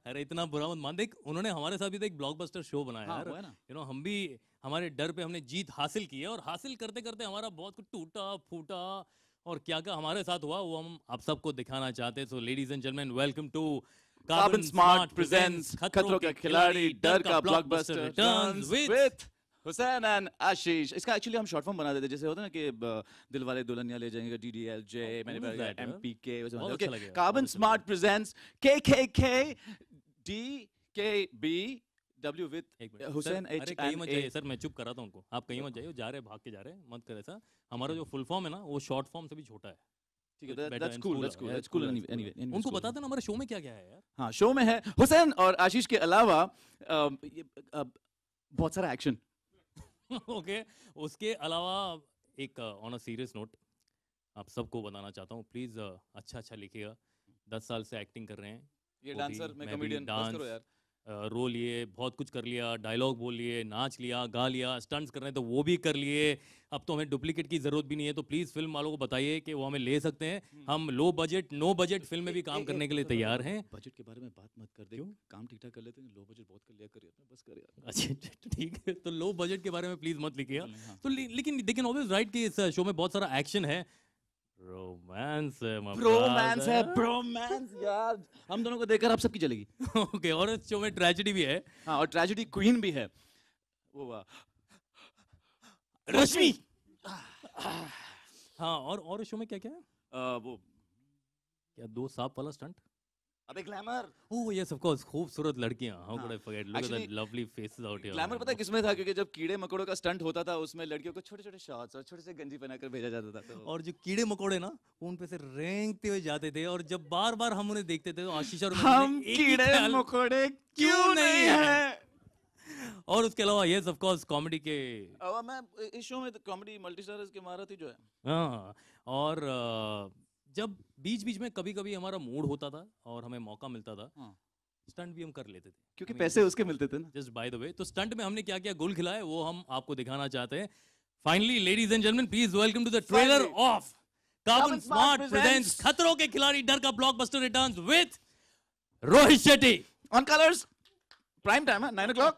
अरे इतना बुरा मत मान, देख उन्होंने हमारे साथ भी तो एक ब्लॉकबस्टर शो बनाया हाँ, यार, वो है ना। यू नो हम भी हमारे डर पे हमने जीत हासिल की है, और हासिल करते करते हमारा बहुत कुछ टूटा फूटा और क्या क्या हमारे साथ हुआ वो हम आप सबको दिखाना चाहते हैं। So ladies and gentlemen, welcome to Karbonn smart presents Khatron Ke Khiladi डर का blockbuster returns with Hussain and Ashish. इसका एक्चुअली हम शॉर्ट फॉर्म बना देते, जैसे होता है ना कि दिल वाले दुल्हनिया ले जाएंगे, DDLJ, मैंने MPK, okay, carbon smart presents KKK DKB W with Hussain अरे कहीं मत जाइए सर, मैं चुप कर रहा था उनको। आप कहीं मत जाइए, जा रहे भाग के जा रहे, मत कर ऐसा। हमारा जो फुल फॉर्म है ना वो शॉर्ट फॉर्म से भी छोटा है। ठीक है, that's cool anyway उनको बता देना हमारे शो में क्या क्या है यार। हाँ, शो में है हुसैन और आशीष के अलावा बहुत सारा एक्शन। ओके, उसके अलावा एक ऑन अ सीरियस नोट आप सबको बताना चाहता हूँ, प्लीज अच्छा लिखिएगा। 10 साल से एक्टिंग कर रहे हैं, ये डांसर मैं कॉमेडियन, बस करो यार। रोल लिए, बहुत कुछ कर लिया, डायलॉग बोल लिए, नाच लिया, गा लिया, स्टंट्स कर रहे हैं तो वो भी कर लिए। अब तो हमें डुप्लीकेट की जरूरत भी नहीं है, तो प्लीज फिल्म वालों को बताइए कि वो हमें ले सकते हैं। हम low budget no budget film में भी काम करने के लिए तैयार हैं। बजट के बारे में बात मत कर दे, काम ठीक ठाक कर लेते हैं, लो बजट बहुत कर लिया कर यार, बस कर यार। अच्छा ठीक है, तो लो बजट के बारे में प्लीज मत लिखिएगा। तो लेकिन दे कैन ऑलवेज राइट कि इस शो में बहुत सारा एक्शन है, रोमांस है, ब्रोमांस यार, हम दोनों को देखकर आप सबकी चलेगी। ओके, और इस शो में ट्रेजेडी भी है। हाँ, और ट्रेजेडी क्वीन भी है वो रश्मि। हाँ, और इस शो में क्या क्या है? वो क्या 2 सांप वाला स्टंट? अबे glamour. Oh yes of course, खूबसूरत लड़कियां। How could I forget, look at the lovely faces out here. Glamour पता है किसमें था? क्योंकि जब कीड़े मकोड़ों का स्टंट होता था उसमें लड़कियों को छोटे छोटे शॉट्स और छोटे से गंजी पहनाकर भेजा जाता था। और जो कीड़े मकोड़े ना वो उन पे से रेंगते हुए जाते थे, और जब बार बार हम उन्हें देखते थे तो आशीष और हम कीड़े मकोड़े क्यों नहीं है। और उसके अलावा यस ऑफ कोर्स कॉमेडी के, मैं इस शो में कॉमेडी मल्टी स्टारर्स के महारथी जो है। हाँ, और जब बीच बीच में कभी कभी हमारा मूड होता था और हमें मौका मिलता था, स्टंट भी हम कर लेते थे, क्योंकि पैसे उसके मिलते थे ना। जस्ट बाय द वे, तो स्टंट में हमने क्या क्या गुल खिलाए वो हम आपको दिखाना चाहते हैं। Finally ladies and gentleman, please welcome to the trailer of Karbonn smart presents Khatron Ke Khiladi डर का blockbuster returns with Rohit Shetty on Colors, prime time है 9 o'clock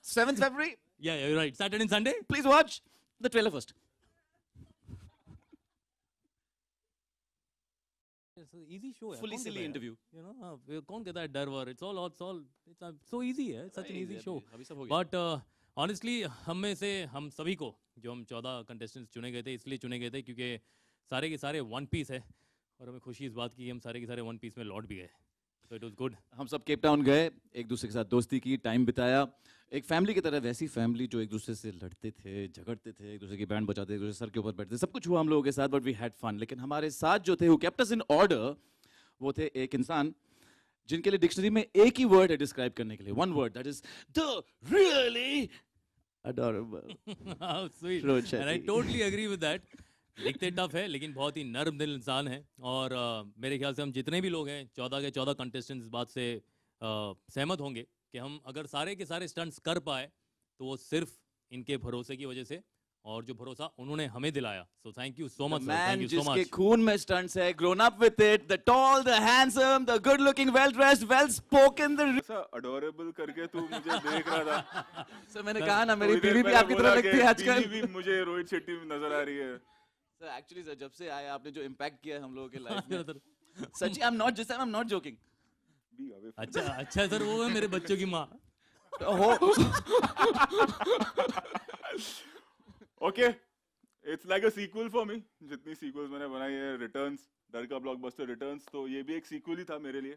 7th February। Yeah, you're right, Saturday and Sunday. Please watch the trailer first. It's an easy show है, Fully कौन silly कहता है? interview. You know, कौन कहता है डर वर? It's so easy है, such an easy show. अभी सब हो गया। But honestly हम में से हम सभी को, जो हम 14 contestants चुने गए थे, इसलिए चुने गए थे क्योंकि सारे के सारे वन पीस है, और हमें खुशी इस बात की हम सारे के सारे वन पीस में लौट भी गए। So it was good. हम सब केप टाउन गए, एक दूसरे के साथ दोस्ती की, टाइम बिताया, एक फैमिली की तरह, वैसी फैमिली जो एक दूसरे से लड़ते थे, झगड़ते थे, एक दूसरे की बैंड बजाते, एक दूसरे सर के ऊपर बैठते, सब कुछ हुआ हम लोगों के साथ, बट वी हैड फन। लेकिन हमारे साथ जो थे, वो केप्ट अस इन ऑर्डर, वो थे एक इंसान जिनके लिए डिक्शनरी में एक ही वर्ड है डिस्क्राइब करने के लिए, one word, that is the really adorable. How sweet. Rohit And I Shetty. totally agree with that. दिखते टफ है लेकिन बहुत ही नर्म दिल इंसान है, और मेरे ख्याल से हम जितने भी लोग हैं 14 के 14 कंटेस्टेंट्स इस बात से सहमत होंगे कि हम अगर सारे के सारे स्टंट्स कर पाए तो वो सिर्फ इनके भरोसे की वजह से, और जो भरोसा उन्होंने हमें दिलाया। So thank you so much, thank you सो जिसके मच। खून में स्टंट्स है, grown up with it, the tall, the handsome, the good looking, well dressed, well spoken, the adorable करके तू मुझे देख रहा था। सर मैंने कहा ना, मेरी थोड़ी देर बीवी भी पहले आपकी बोला तरह लगती कि है आजकल। बीवी भी मुझे रोहित शेट्टी में नजर आ रही है। सर एक्चुअली सर, जब से आए आपने जो इम्पैक्ट किया है हम लोगों के लाइफ में, सच्ची I am not just, I am not joking. अच्छा सर, वो है मेरे बच्चों की माँ। Okay, it's like a sequel for me. जितनी सीक्वल्स मैंने बनाई है, रिटर्न्स, डर का ब्लॉकबस्टर रिटर्न्स, तो ये भी एक सीक्वल ही था मेरे लिए।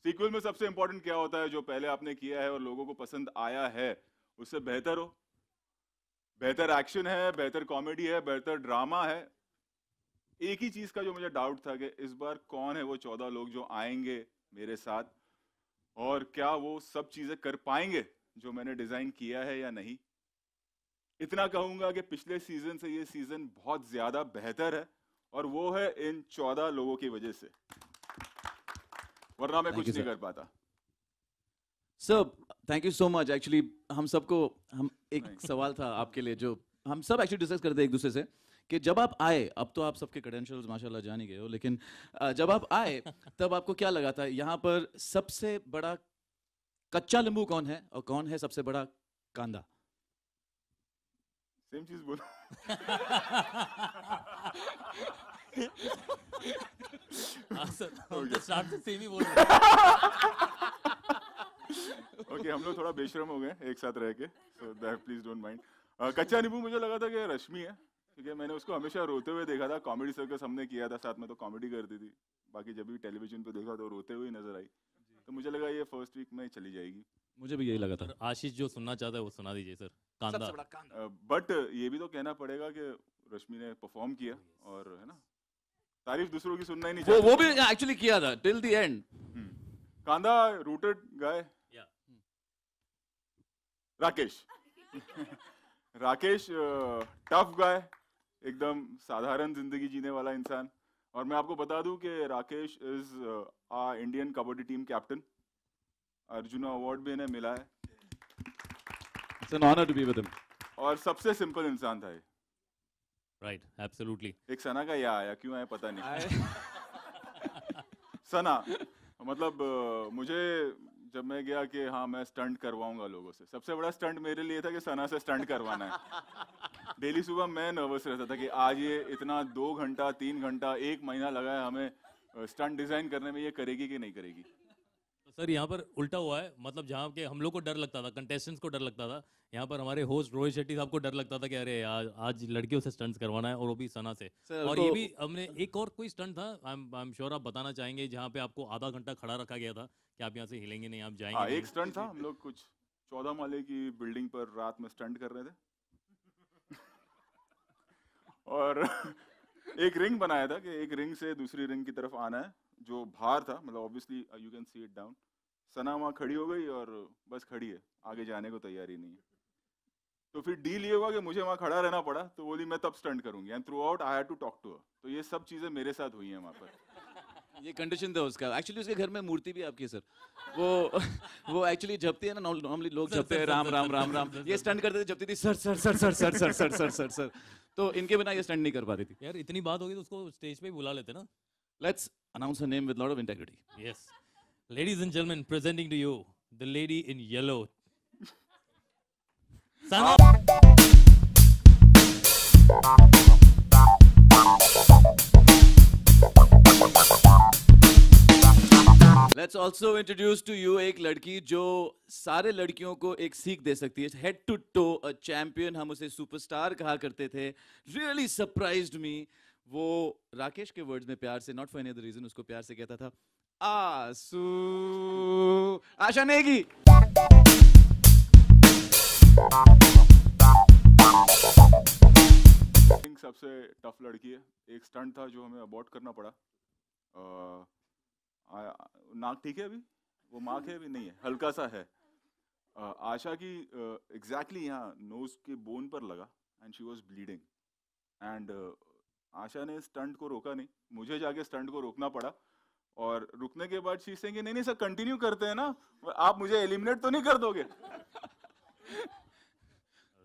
सीक्वल में सबसे इंपॉर्टेंट क्या होता है? जो पहले आपने किया है और लोगों को पसंद आया है उससे बेहतर हो, बेहतर एक्शन है, बेहतर कॉमेडी है, बेहतर ड्रामा है। एक ही चीज का जो मुझे डाउट था कि इस बार कौन है वो 14 लोग जो आएंगे मेरे साथ, और क्या वो सब चीजें कर पाएंगे जो मैंने डिजाइन किया है या नहीं। इतना कहूंगा कि पिछले सीजन से ये सीजन बहुत ज्यादा बेहतर है, और वो है इन 14 लोगों की वजह से, वरना मैं कुछ नहीं कर पाता। Sir thank you so much. Actually हम सबको, हम एक सवाल था आपके लिए जो हम सब एक्चुअली डिस्कस करते एक दूसरे से, कि जब आप आए, अब तो आप सबके क्रेडेंशियल्स माशाल्लाह जान ही गए हो, लेकिन जब आप आए तब आपको क्या लगा था? यहाँ पर सबसे बड़ा कच्चा नींबू कौन है और कौन है सबसे बड़ा कांदा? सेम चीज बोलो। सर हम तो स्टार्ट से सेम ही बोल रहे हैं। ओके हम लोग थोड़ा बेशरम हो गए एक साथ रह के, सो प्लीज डोंट माइंड। कच्चा नींबू मुझे लगा था कि रश्मि है, क्योंकि मैंने उसको हमेशा रोते हुए देखा था। कॉमेडी सर्कस हमने किया था साथ में, तो कॉमेडी करती थी। बाकी जब भी टेलीविजन पे देखा तो रोते हुए नजर आई, तो मुझे लगा ये फर्स्ट वीक में चली जाएगी। मुझे भी यही लगा था। सर आशीष जो सुनना चाहता है वो सुना दीजिए सर। कांदा। बट ये भी तो कहना पड़ेगा कि रश्मि ने परफॉर्म किया, और है ना, तारीफ दूसरों की सुनना ही नहीं वो चाहते। भी एक्चुअली किया था टिल द एंड। कांदा रूटेड गाय राकेश राकेश टफ गाय, एकदम साधारण जिंदगी जीने वाला इंसान। और मैं आपको बता दूं कि Rakesh is Indian kabaddi team captain. Arjun award भी इन्हें मिला है। It's an honour to be with him. और सबसे सिंपल इंसान था ये। Right, absolutely. एक सना का या आया, क्यों आया पता नहीं। सना मतलब मुझे जब मैं गया कि हाँ मैं स्टंट करवाऊंगा लोगों से, सबसे बड़ा स्टंट मेरे लिए था कि सना से स्टंट करवाना है। डेली सुबह मैं नर्वस रहता था कि आज ये इतना 2 घंटा 3 घंटा 1 महीना लगा है हमें स्टंट डिजाइन करने में, ये करेगी कि नहीं करेगी। तो सर यहाँ पर उल्टा हुआ है, मतलब जहाँ के हम लोग को डर लगता था, कंटेस्टेंट्स को डर लगता था, यहाँ पर हमारे होस्ट रोहित शेट्टी साहब को डर लगता था कि अरे यार आज लड़कियों से स्टंट्स करवाना है, और वो भी सना से। और ये भी हमने एक और कोई स्टंट था, आई एम श्योर आप बताना चाहेंगे, जहाँ पे आपको आधा घंटा खड़ा रखा गया था कि आप यहाँ से हिलेंगे नहीं, आप जाएंगे नहीं। एक स्टंट था, हम लोग कुछ 14 माले की बिल्डिंग पर रात में स्टंट कर रहे थे। और एक रिंग बनाया था कि एक रिंग से दूसरी रिंग की तरफ आना है, जो बाहर था, मतलब obviously you can see it down. Sana वहाँ खड़ी हो गई और बस खड़ी है, आगे जाने को तैयार ही नहीं है। तो फिर डील ये हुआ कि मुझे वहाँ खड़ा रहना पड़ा, तो बोली मैं तब स्टंट करूंगी, and throughout I had to talk to her. तो ये सब चीजें मेरे साथ हुई हैं वहाँ पर। ये कंडीशन था उसका। एक्चुअली उसके घर में मूर्ति भी आपकी है सर। वो एक्चुअली जपती है ना, नॉर्मली लोग जपते हैं राम राम राम राम, ये स्टंट करते थे, जपती थी sir sir sir sir sir sir sir sir sir sir. तो इनके बिना ये स्टंट नहीं कर पाती थी। यार इतनी बात होगी तो उसको स्टेज पे बुला लेते ना। Let's announce her name with lot of integrity. Yes, ladies and gentlemen, presenting to you the lady in yellow, Sana. Let's also introduce to you एक लड़की जो सारे लड़कियों को एक सीख दे सकती है। Head to toe a champion, हम उसे सुपरस्टार कहा करते थे। Really surprised me। वो राकेश के वर्ड्स में प्यार से, not for any other reason, उसको प्यार से कहता था आसू। आशा नेगी। सबसे टफ लड़की है। एक स्टंट था जो हमें अबॉर्ट करना पड़ा। नाक ठीक है अभी? वो मार्क है अभी? नहीं है, हल्का सा है। आशा की एग्जैक्टली यहाँ नोज के बोन पर लगा, एंड शी वाज ब्लीडिंग। एंड आशा ने स्टंट को रोका नहीं, मुझे जाके स्टंट को रोकना पड़ा। और रुकने के बाद शी सेइंग नहीं नहीं सर कंटिन्यू करते हैं ना, आप मुझे एलिमिनेट तो नहीं कर दोगे।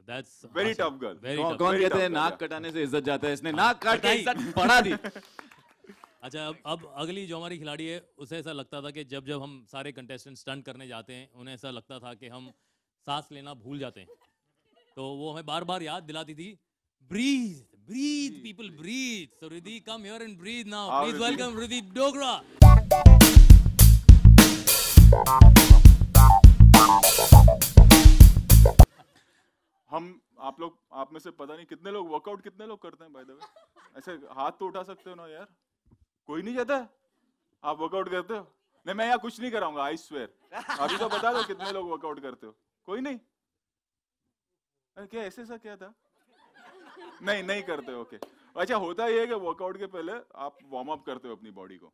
That's very tough girl. कौन कहते हैं नाक कटाने से इज्जत जाता है, इसने नाक काट के इज्जत बढ़ा दी। अच्छा, अब अगली जो हमारी खिलाड़ी है, उसे ऐसा लगता था कि जब जब हम सारे कंटेस्टेंट स्टंट करने जाते हैं, उन्हें ऐसा लगता था कि हम सांस लेना भूल जाते हैं। तो वो हमें बार बार याद दिलाती थी, breathe, breathe, people breathe. So Riddhi, come here and breathe now. Please welcome Riddhi Dogra. हम आप में से पता नहीं कितने लोग वर्कआउट कितने लोग करते हैं बाय द वे? ऐसे हाथ तो उठा सकते हो ना यार, कोई नहीं जाता है? आप वर्कआउट करते हो? नहीं मैं यहाँ कुछ नहीं कराऊंगा, आई स्वेयर। अभी तो बता दो कितने लोग वर्कआउट करते हो? कोई नहीं? क्या ऐसे सा क्या था? नहीं करते हो, ओके। अच्छा, होता ये है कि वर्कआउट के पहले आप वार्म अप करते हो अपनी बॉडी को।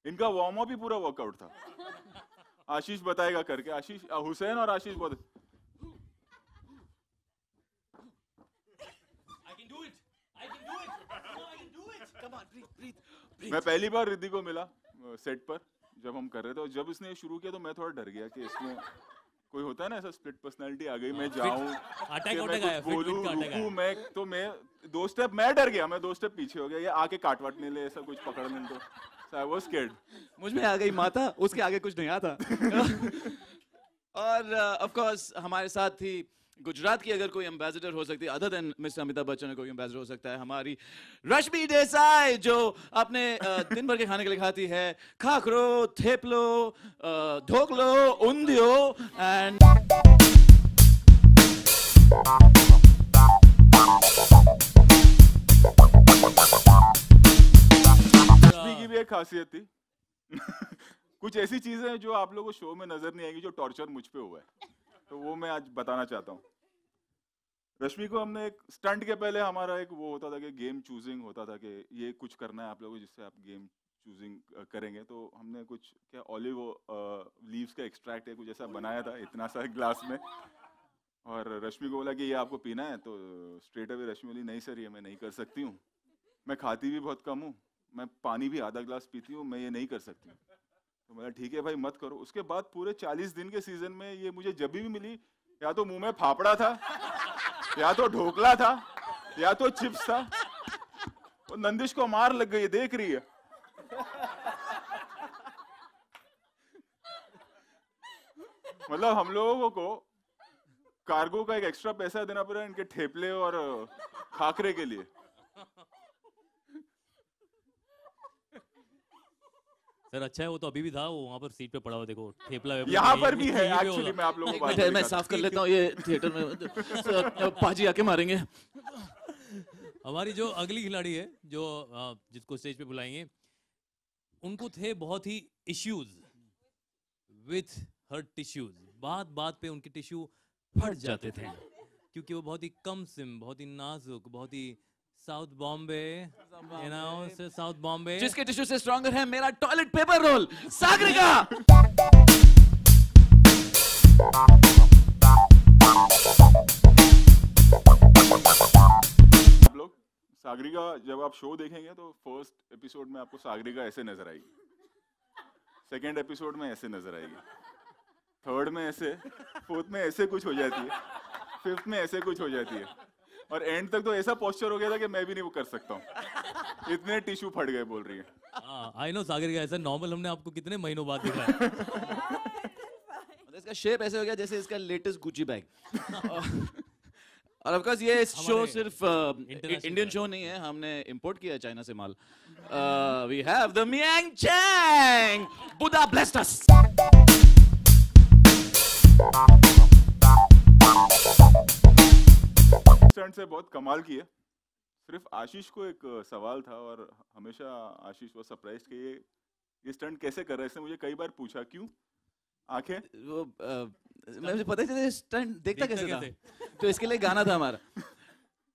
इनका वार्म अप ही पूरा वर्कआउट था। आशीष बताएगा करके। आशीष, हुसैन और आशीष बहुत। मैं पहली बार रिद्धि को मिला सेट पर जब हम कर रहे थे, और जब इसने शुरू किया तो मैं थोड़ा डर गया कि इसमें कोई होता है ना ऐसा स्प्लिट पर्सनालिटी आ गई, मैं जाऊं बोलूं मैं तो मैं 2 स्टेप मैं डर गया, मैं 2 स्टेप पीछे हो गया, ये आके काटवाटने ले ऐसा कुछ पकड़ने तो आई वाज स्कैर्ड। मुझ में आ गई माता, उसके आगे कुछ नहीं आता। और ऑफ कोर्स हमारे साथ थी गुजरात की अगर कोई एम्बेसडर हो सकती है other than mister Amitabh Bachchan, कोई एम्बेसडर हो सकता है हमारी रश्मि देसाई, जो अपने दिन भर के खाने के लिए खाती है खाखरो, थेपलो, ढोकलो, उंधियो एंड रश्मि की भी एक खासियत थी कुछ ऐसी चीजें हैं जो आप लोगों को शो में नजर नहीं आएगी, जो टॉर्चर मुझ पे हुआ है, तो वो मैं आज बताना चाहता हूँ। रश्मि को हमने एक स्टंट के पहले हमारा एक वो होता था कि गेम चूजिंग होता था कि ये कुछ करना है आप लोगों को जिससे आप गेम चूजिंग करेंगे, तो हमने कुछ क्या ऑलिव लीव्स का एक्सट्रैक्ट है कुछ ऐसा बनाया था इतना सा ग्लास में, और रश्मि को बोला कि ये आपको पीना है, तो स्ट्रेट अवे रश्मि बोली नहीं सर ये मैं नहीं कर सकती हूँ, मैं खाती भी बहुत कम हूँ, मैं पानी भी आधा ग्लास पीती हूँ, मैं ये नहीं कर सकती हूँ। तो बोला ठीक है भाई मत करो। उसके बाद पूरे 40 दिन के सीजन में ये मुझे जब भी मिली या तो मुंह में फाफड़ा था या तो ढोकला था या तो चिप्स था। वो नंदिश को मार लग गई, देख रही है। मतलब हम लोगों को कार्गो का एक एक्स्ट्रा पैसा देना पड़ा इनके ठेपले और खाकरे के लिए। सर अच्छा है वो तो अभी भी था, वो वहाँ पर सीट पे पड़ा हुआ देखो, ठेपला यहाँ पर भी है एक्चुअली। मैं आप लोगों को बात मैं साफ कर लेता हूँ ये थिएटर में पाजी आके मारेंगे। हमारी जो अगली खिलाड़ी है जो जिसको स्टेज पे बुलाएंगे, उनको थे बहुत ही इश्यूज विथ हर टिश्यूज। बात बात पे उनके टिश्यू फट जाते थे क्योंकि वो बहुत ही कम सिम, बहुत ही नाजुक, बहुत ही South Bombay, you know South Bombay, जिसके टिश्यू से स्ट्रॉन्गर है मेरा टॉयलेट पेपर रोल, सागरिका। आप लोग सागरिका जब आप शो देखेंगे तो फर्स्ट एपिसोड में आपको सागरिका ऐसे नजर आएगी, सेकेंड एपिसोड में ऐसे नजर आएगी, थर्ड में ऐसे, फोर्थ में ऐसे कुछ हो जाती है, फिफ्थ में ऐसे कुछ हो जाती है, और एंड तक तो ऐसा पोस्चर हो गया था कि मैं भी नहीं वो कर सकता हूँ, इतने टिश्यू फट गए बोल रही है। आई नो सागरिका, ऐसा नॉर्मल हमने आपको कितने महीनों बाद देखा है। इसका शेप ऐसे हो गया जैसे इसका लेटेस्ट गुची बैग। और ऑफ कोर्स ये शो सिर्फ इंडियन शो नहीं है, हमने इंपोर्ट किया है चाइना से माल। We have the Meiyang Chang, Buddha blessed us. Stunt से बहुत कमाल की है। सिर्फ आशीष को एक सवाल था और हमेशा आशीष वो सरप्राइज कि ये स्टंट कैसे कर रहा है। इसने मुझे कई बार पूछा क्यों आंखें, वो मुझे पता ही नहीं स्टंट देखता कैसे था, तो इसके लिए गाना था हमारा,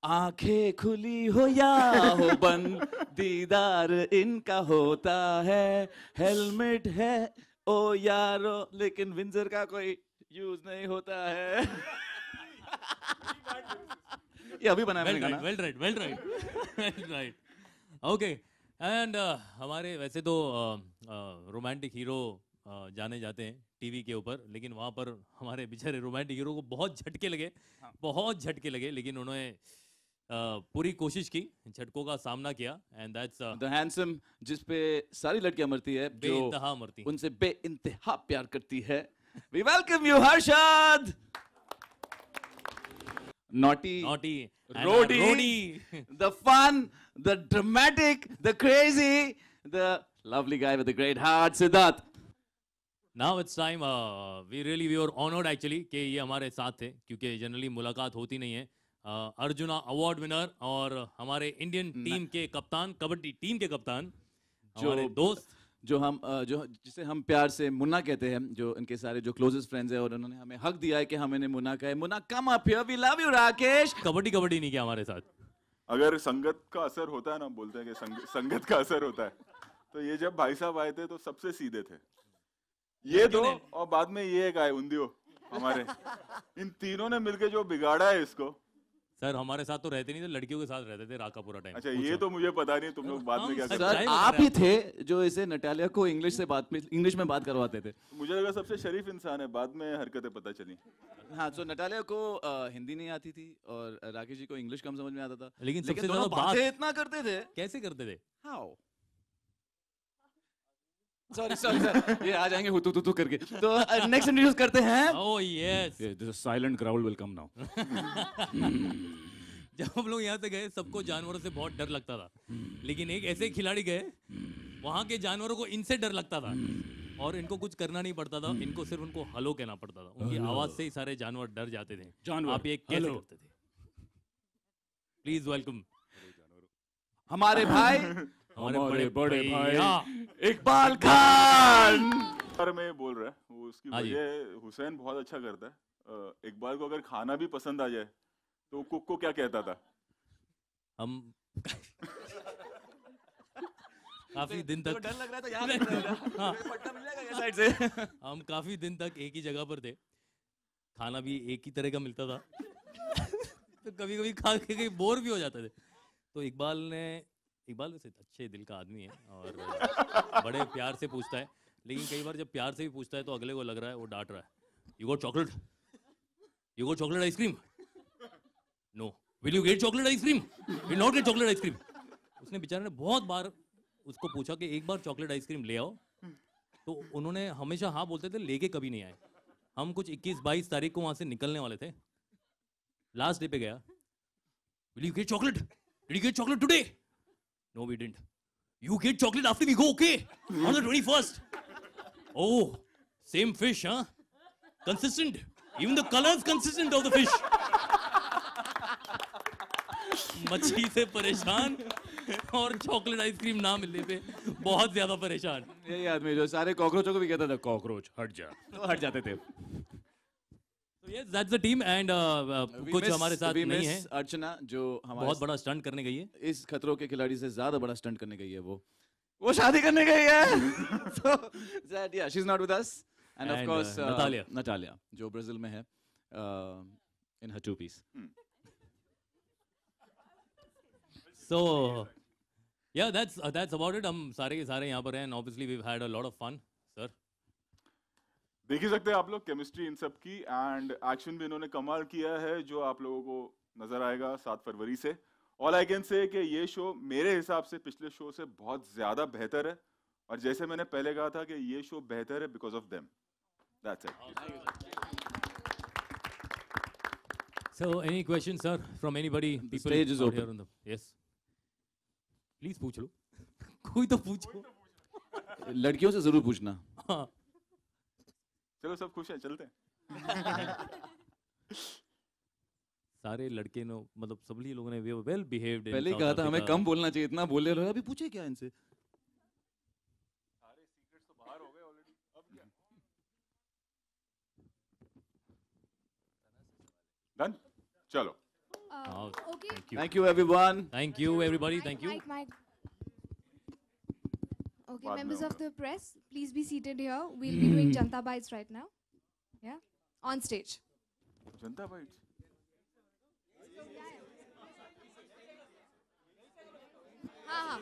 आंखें खुली हो या हो बंद दीदार इनका होता है, हेलमेट है ओ यारो लेकिन विंजर का कोई यूज नहीं होता है। ये अभी बनाया मैंने गाना। Well right okay. एंड हमारे वैसे तो रोमांटिक हीरो जाने जाते हैं टीवी के ऊपर, लेकिन वहाँ पर हमारे बेचारे रोमांटिक हीरो को बहुत झटके लगे, बहुत झटके लगे, लेकिन उन्होंने पूरी कोशिश की, झटकों का सामना किया। एंड दैट्स द हैंडसम, जिस पे सारी लड़कियां मरती है, बेइंतहा मरती, उनसे बेइंतहा प्यार करती है। We welcome you Harshad. Naughty, Rodi, the fun, the dramatic, the crazy, the lovely guy with the great heart, Siddharth. Now it's time. We were honored actually कि ये हमारे साथ थे, क्योंकि जनरली मुलाकात होती नहीं है। अर्जुना अवार्ड विनर और हमारे इंडियन टीम के कप्तान, कबड्डी टीम के कप्तान, हमारे दोस्त, जो जिसे हम प्यार से मुन्ना कहते हैं, जो इनके सारे जो क्लोजेस्ट फ्रेंड्स हैं, और उन्होंने हमें हक दिया है कि हम इन्हें मुन्ना कहे। Munna come up here, we love you Rakesh. Kabaddi नहीं किया हमारे साथ। अगर संगत का असर होता है ना, बोलते हैं कि संगत का असर होता है, तो ये जब भाई साहब आए थे तो सबसे सीधे थे ये दो, और बाद में ये एक आए उंदियो हमारे, इन तीनों ने मिलके जो बिगाड़ा है इसको। सर हमारे साथ तो रहते नहीं थे, लड़कियों के साथ रहते थे राका पूरा टाइम। अच्छा ये तो मुझे पता नहीं तुम लोग बाद में क्या करते। सर आप ही थे जो इसे नटालिया को इंग्लिश में बात करवाते थे। मुझे लगा सबसे शरीफ इंसान है, बाद में हरकतें पता चली। हाँ, तो नटालिया को हिंदी नहीं आती थी और राकेश जी को इंग्लिश कम समझ में आता था, लेकिन सबसे दोनों ज्यादा बातें इतना करते थे। कैसे करते थे? हाउ सॉरी सर, ये आ जाएंगे हुतु तुतु करके। तो नेक्स्ट इंट्रोड्यूस करते हैं। Oh yes, this silent growl will come now. जब हम लोग यहाँ से गए सबको जानवरों से बहुत डर लगता था, लेकिन एक ऐसे खिलाड़ी गए वहाँ के जानवरों को इनसे डर लगता था और इनको कुछ करना नहीं पड़ता था, इनको सिर्फ उनको हलो कहना पड़ता था। उनकी आवाज से ही सारे जानवर डर जाते थे। आप ये कैसे करते थे? प्लीज वेलकम हमारे भाई, हमारे बड़े भाई इकबाल खान। बारे में बोल रहा है वो, उसकी वजह हुसैन बहुत अच्छा करता है। इकबाल को अगर खाना भी पसंद आ जाए तो कुक को क्या कहता था? हम काफी दिन तक डर लग रहा था, यहाँ लग रहा था। हाँ। पट्टा मिल जाएगा ये साइड से। हम काफी दिन तक एक ही जगह पर थे, खाना भी एक ही तरह का मिलता था तो कभी कभी खा के कहीं बोर भी हो जाते थे। तो इकबाल वैसे अच्छे दिल का आदमी है और बड़े प्यार से पूछता है, लेकिन कई बार जब प्यार से भी पूछता है तो अगले को लग रहा है वो डांट रहा है। You got chocolate? You got chocolate ice cream? No. Will you get chocolate ice cream? Will not get chocolate ice cream. उसने बेचारे ने बहुत बार उसको पूछा कि एक बार चॉकलेट आइसक्रीम ले आओ, तो उन्होंने हमेशा हाँ बोलते थे, लेके कभी नहीं आए। हम कुछ 21-22 तारीख को वहां से निकलने वाले थे, लास्ट डे पे गया, will you get chocolate? Did you get chocolate today? No we didn't. You get chocolate after we go, okay, on the 21st। Oh, same fish, हाँ, consistent, even the colours consistent of the fish. मछली से परेशान और chocolate ice cream ना मिलने पे बहुत ज्यादा परेशान। यही आदमी जो सारे कॉकरोचों को भी कहता था कॉकरोच हट जा, तो हट जाते थे। So yes, that's the team and कुछ हमारे साथ नहीं है। अर्चना जो हमारे बहुत बड़ा स्टंट करने गई है, इस खतरों के खिलाड़ी से ज्यादा बड़ा स्टंट करने गई है। वो शादी करने गई है। So that yeah, she's not with us. And of course Natalia जो ब्राजील में है in her two-piece. So yeah, that's about it. हम सारे के सारे यहाँ पर हैं and obviously we've had a lot of fun, sir. देख ही सकते हैं आप लोग केमिस्ट्री इन सब की, एंड एक्शन भी इन्होंने कमाल किया है जो आप लोगों को नजर आएगा 7 फरवरी से। ऑल आई कैन से कि ये शो मेरे हिसाब से पिछले शो से बहुत ज्यादा बेहतर है, और जैसे मैंने पहले कहा था कि ये शो बेहतर है because of them. That's it. So any questions, sir, from anybody? The stage is open. Here on the yes. Please पूछ लो। कोई तो पूछो। लड़कियों से जरूर पूछना। हाँ। चलो सब खुश हैं, चलते हैं। सारे लड़के ने मतलब सभी लोगों ने वेल बिहेव्ड। पहले ही कहा था हमें कम बोलना चाहिए, इतना बोल रहे हो, अभी पूछे क्या इनसे? सारे सीक्रेट्स तो बाहर हो गए ऑलरेडी, अब क्या? डन, चलो। Okay. Thank you everyone. Thank you everybody. Thank you. Mike. Okay, members of the press, please be seated here. We'll be doing Janta Bites right now. Yeah, on stage. Janata bytes. हाँ।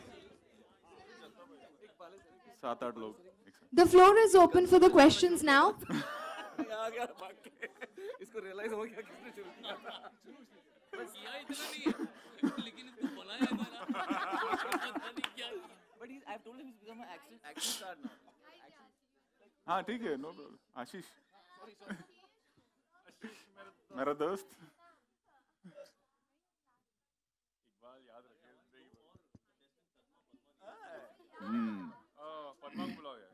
7-8 लोग। The floor is open for the questions now. इसको realise हो गया किसने शुरू किया था। बस किया इतना नहीं है, लेकिन इसको बनाया मैंने। पता नहीं क्या किया। But I've told him he's become an action star now. हाँ ठीक है, नो प्रॉब्लम। आशीष मेरा दोस्त। इकबाल याद रखे। पद्मा को बुलाओ यार।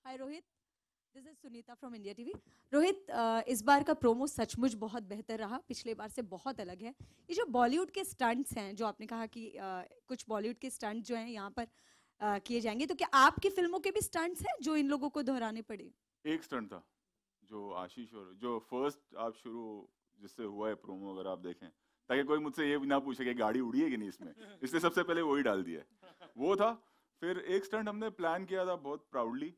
Hi Rohit, this is Sunita from India TV. Rohit, इस बार का प्रोमो सचमुच बहुत बेहतर रहा, पिछले बार से बहुत अलग है। ये जो बॉलीवुड के स्टंट्स हैं, जो आपने कहा कि कुछ बॉलीवुड के स्टंट जो हैं यहाँ पर किए जाएंगे, तो क्या आपकी फिल्मों के भी स्टंट्स हैं जो इन लोगों को दोहराने पड़े? एक स्टंट था जो आशीष और जो फर्स्ट आप शुरू जिससे हुआ है प्रोमो, अगर आप देखें, ताकि कोई मुझसे ये ना पूछे कि गाड़ी उड़ी है कि नहीं इसमें, इसलिए सबसे पहले वही डाल दिया, वो था। फिर एक स्टंट हमने प्लान किया था बहुत प्राउडली,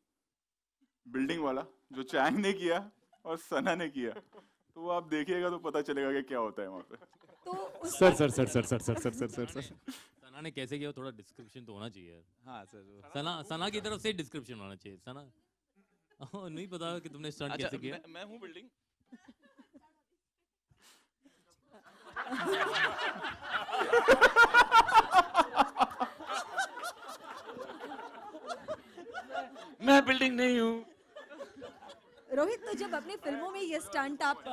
बिल्डिंग वाला, जो चैंग ने किया और सना ने किया, तो वो आप देखिएगा तो पता चलेगा कि क्या होता है वहाँ पे। तो सर सना ने कैसे किया थोड़ा डिस्क्रिप्शन तो होना चाहिए यार। हाँ सर। सना की तरफ से डिस्क्रिप्शन होना चाहिए। सना नहीं पता कि तुमने स्टंट कैसे किया। मैं हूँ बिल्डिंग। मैं बिल्डिंग नहीं हूँ। रोहित, तो जब अपनी फिल्मों में ये स्टंट आप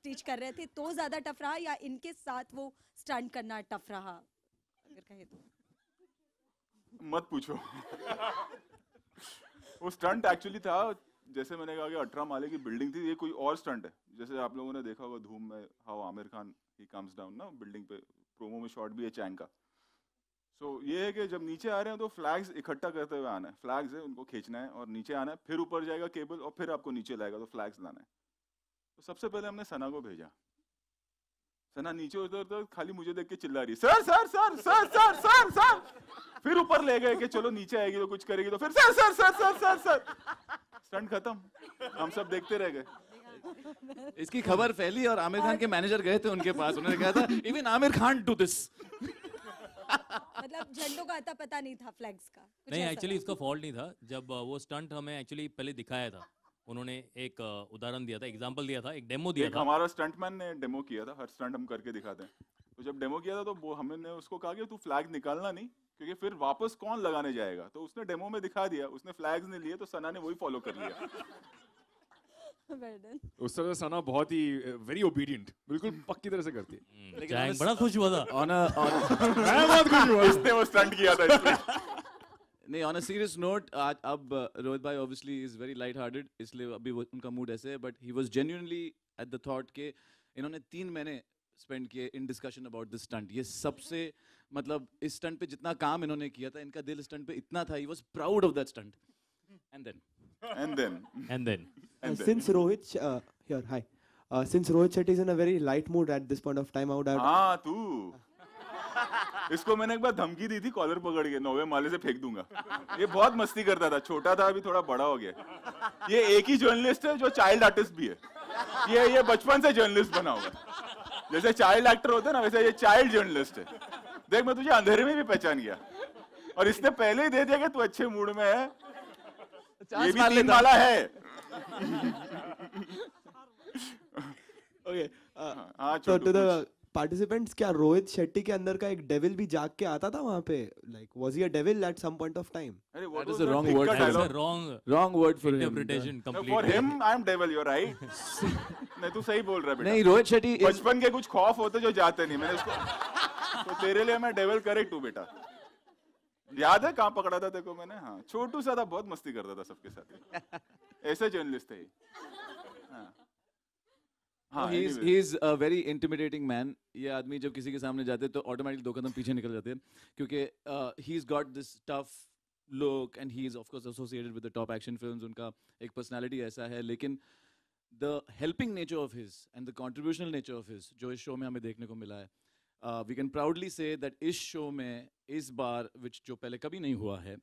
टीच कर रहे थे तो ज्यादा टफ रहा या इनके साथ वो स्टंट करना टफ रहा, अगर कहे तो? मत पूछो। वो स्टंट एक्चुअली था, जैसे मैंने कहा कि 18 माले की बिल्डिंग थी, ये कोई और स्टंट है। जैसे आप लोगों ने देखा होगा धूम में how Aamir Khan he comes down ना बिल्डिंग पे, प्रोमो में शॉट भी है चैंग का। सो ये है कि जब नीचे आ रहे हैं तो फ्लैग्स इकट्ठा करते हुए आना है, फ्लैग्स है उनको खींचना है और नीचे आना है, फिर ऊपर जाएगा केबल और फिर आपको नीचे लाएगा तो फ्लैग्स लाना है। तो सबसे पहले हमने सना को भेजा। सना नीचे उतर खाली मुझे देख के चिल्ला रही, sir sir sir sir sir sir sir. फिर ऊपर ले गए कि चलो नीचे आएगी तो कुछ करेगी, तो फिर sir sir sir sir sir sir. Stunt खत्म, हम सब देखते रह गए। इसकी खबर फैली और आमिर खान के मैनेजर गए थे उनके पास, उन्होंने कहा था even Aamir Khan do this. मतलब झंडों का अता पता नहीं था, फ्लैग्स का कुछ नहीं, ऐसा एक्चुअली था। इसका फॉल्ट नहीं था। जब वो स्टंट हमें एक्चुअली पहले दिखाया था, उन्होंने एक उदाहरण दिया था, एग्जांपल दिया था, एक डेमो दिया एक था। हमारा स्टंटमैन ने डेमो किया था, हर स्टंट हम करके दिखाते हैं। तो जब डेमो किया था तो वो हमने उसको कहा कि तू फ्लैग निकालना नहीं, क्योंकि फिर वापस कौन लगाने जाएगा। तो उसने डेमो में दिखा दिया, उसने फ्लैग्स नहीं लिए, तो सना ने वही फॉलो कर लिया। उस तरह से सना बहुत ही वेरी ओबीडिएंट, बिल्कुल पक्की तरह से करती है। चैंग बड़ा खुश हुआ था। मैं बहुत खुश हुआ। इसने वो स्टंट किया था इसलिए। नहीं, ऑन अ सीरियस नोट, आज अब रोहित भाई obviously is very light hearted, इसलिए अभी उनका मूड ऐसे है, but he was genuinely at the thought के इन्होंने 3 महीने स्पेंड किए in discussion about this stunt. ये सबसे मतलब इस स्टंट पे जितना काम इन्होंने किया था, इनका दिल स्टंट पे इतना था, he was proud of that stunt. And then since Rohit here, hi. Since Rohit Shetty is in a very light mood at this point of time, I would have. हाँ तू, इसको मैंने एक बार धमकी दी थी कॉलर पकड़ के, 9वें माले से फेंक दूंगा। ये बहुत मस्ती करता था, छोटा था, अभी थोड़ा बड़ा हो गया। ये एक ही जर्नलिस्ट है जो चाइल्ड आर्टिस्ट भी है। ये बचपन से जर्नलिस्ट बना हुआ है। जैसे चाइल्ड एक्टर होते हैं ना, वैसे ये चाइल्ड जर्नलिस्ट है। देख, मैं तुझे अंधेरे में भी पहचान गया, और इसने पहले ही दे दिया कि तू अच्छे मूड में है। ये भी 3 माला है। Okay. हाँ, So छोटू to the कुछ। participants, क्या रोहित शेट्टी के अंदर का एक डेविल भी जाग के आता था वहाँ पे? Like, was he a devil at some point of time? अरे That is the wrong word. Wrong word for him. Interpretation complete. For him, I am devil. You're right. नहीं, तू सही बोल रहा है बेटा। नहीं, रोहित शेट्टी बचपन के कुछ खौफ होते जो जाते नहीं, मैंने इसको तो तेरे लिए मैं डेविल करेक्ट हूँ बेटा। याद है कहाँ पकड़ा था तेरे को मैंने? हाँ, छोटू सा था, बहुत मस्ती करता था सबके साथ। ऐसे जर्नलिस्ट है। हाँ, he is a very intimidating man. ये आदमी जब किसी के सामने जाते हैं तो ऑटोमेटिकली 2 कदम पीछे निकल जाते हैं, क्योंकि he's got this tough look and he is of course associated with the top action films. उनका एक personality ऐसा है, लेकिन the helping nature of his and the contributional nature of his जो इस शो में हमें देखने को मिला है, we can proudly say that इस शो में इस बार, which जो पहले कभी नहीं हुआ है,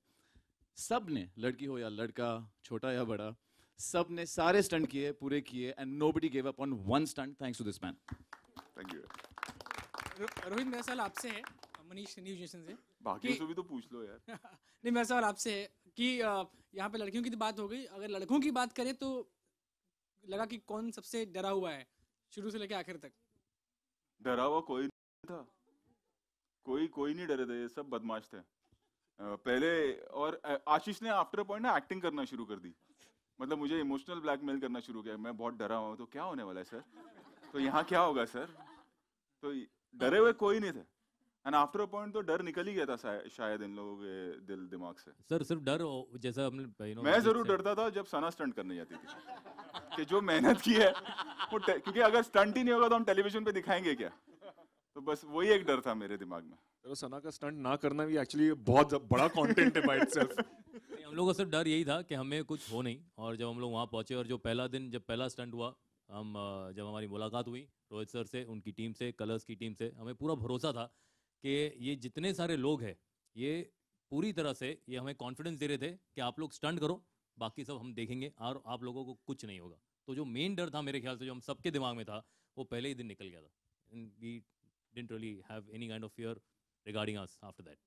सब ने, लड़की हो या लड़का, छोटा या बड़ा, सब ने सारे स्टंट किए, पूरे किए, and nobody gave up on one stunt thanks to this man. Thank you. Rohit, मेरा सवाल आपसे है, मनीष न्यूज़ नेशन से। बाकियों से भी तो पूछ लो यार। नहीं, मेरा सवाल आपसे है कि यहाँ पे लड़कियों की तो बात हो गई, अगर लड़कों की बात करें तो लगा कि कौन सबसे डरा हुआ है शुरू से लेकर आखिर तक? डरा हुआ कोई नहीं था, कोई नहीं डरे थे, ये सब बदमाश थे पहले। और आशीष ने आफ्टर पॉइंट ना एक्टिंग करना शुरू कर दी, मतलब मुझे इमोशनल ब्लैकमेल करना शुरू किया। मैं बहुत डरा हुआ, तो क्या होने वाला है सर, तो यहाँ क्या होगा सर, तो डरे हुए कोई नहीं थे। एंड आफ्टर अ पॉइंट तो डर निकल ही गया था शायद इन लोगों के दिल दिमाग से। सर सिर्फ डर जैसा हमने मैं जरूर डरता था जब सना स्टंट करने जाती थी कि जो मेहनत की है वो, क्योंकि अगर स्टंट ही नहीं होगा तो हम टेलीविजन पे दिखाएंगे क्या, तो बस वही एक डर था मेरे दिमाग में। तो सना का स्टंट ना करना भी एक्चुअली बहुत बड़ा कंटेंट है बाय इटसेल्फ। हम लोगों को सिर्फ डर यही था कि हमें कुछ हो नहीं, और जब हम लोग वहाँ पहुँचे और जो पहला दिन जब पहला स्टंट हुआ, हम जब हमारी मुलाकात हुई रोहित सर से, उनकी टीम से, कलर्स की टीम से, हमें पूरा भरोसा था कि ये जितने सारे लोग हैं ये पूरी तरह से ये हमें कॉन्फिडेंस दे रहे थे कि आप लोग स्टंट करो, बाकी सब हम देखेंगे और आप लोगों को कुछ नहीं होगा। तो जो मेन डर था मेरे ख्याल से जो हम सबके दिमाग में था वो पहले ही दिन निकल गया था। We didn't really have any kind of fear regarding us after that.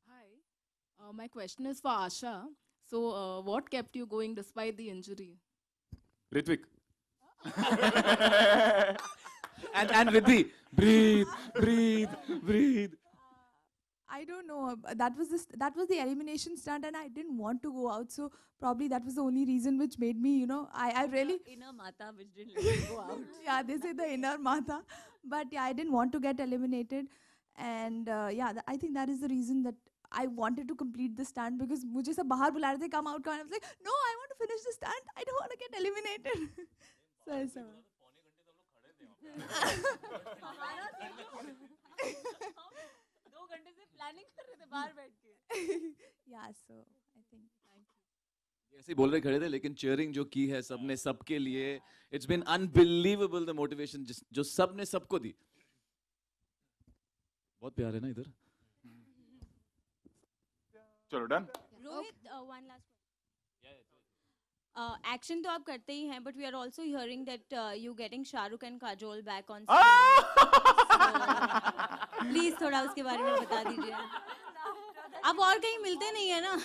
Hi, my question is for Asha. So, what kept you going despite the injury? Ritvik And Riddhi, breathe. I don't know. That was the elimination stunt, and I didn't want to go out. So probably that was the only reason which made me, I really inner Mata which didn't let you go out. yeah, they say the inner Mata, but yeah, I didn't want to get eliminated, and I think that is the reason that I wanted to complete the stunt because मुझे सब बाहर बुला रहे थे come out, I was like, no, I want to finish the stunt. I don't want to get eliminated. So ऐसा हुआ. Yeah, so I think. ऐसे ही बोल रहे खड़े थे लेकिन चीयरिंग जो की है सबने सबके लिए, it's been unbelievable the motivation जो सबने सबको दी. बहुत प्यार है ना इधर. चलो done. Rohit, one last question. Action तो आप करते ही हैं, but we are also hearing that you getting Shahrukh and Kajol back on screen. Please थोड़ा उसके बारे में बता दीजिए. आप और कहीं मिलते नहीं है ना?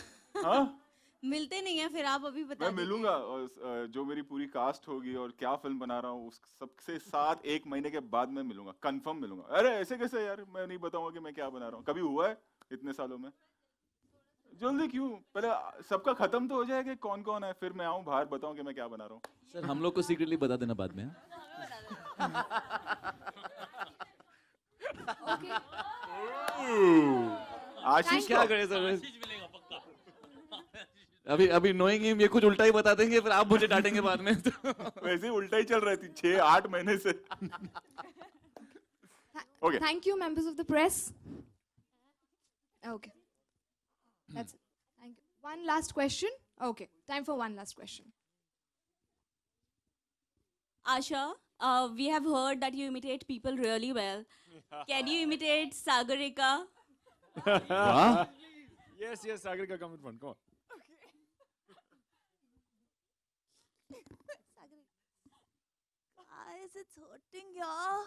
हाँ? मिलते नहीं है, फिर आप अभी बता मैं मिलूंगा और जो मेरी पूरी कास्ट होगी और क्या फिल्म बना रहा हूँ उस सबसे साथ 1 महीने के बाद मैं मिलूंगा, कंफर्म मिलूंगा. अरे ऐसे कैसे यार, मैं नहीं बताऊंगा कि मैं क्या बना रहा हूँ. कभी हुआ है इतने सालों में? जल्दी क्यों, पहले सबका खत्म तो हो जाए कि कौन कौन है, फिर मैं आऊँ बाहर बताऊँ कि मैं क्या बना रहा हूँ. सर हम लोग को सीक्रेटली बता देना बाद में. आशीष क्या करे सर? अभी नोइंग हिम ये कुछ उल्टा ही बता देंगे, फिर आप मुझे डांटेंगे बाद में. वैसे उल्टा ही चल रही थी 6-8 महीने से. Okay. Thank you, members of the press. Okay. That's it. Thank you. One last question. Okay. Time for one last question. Asha, we have heard that you imitate people really well. Can you imitate Sagarika? Yes, Sagarika, come in front. Come on. Guys, it's hurting, yeah.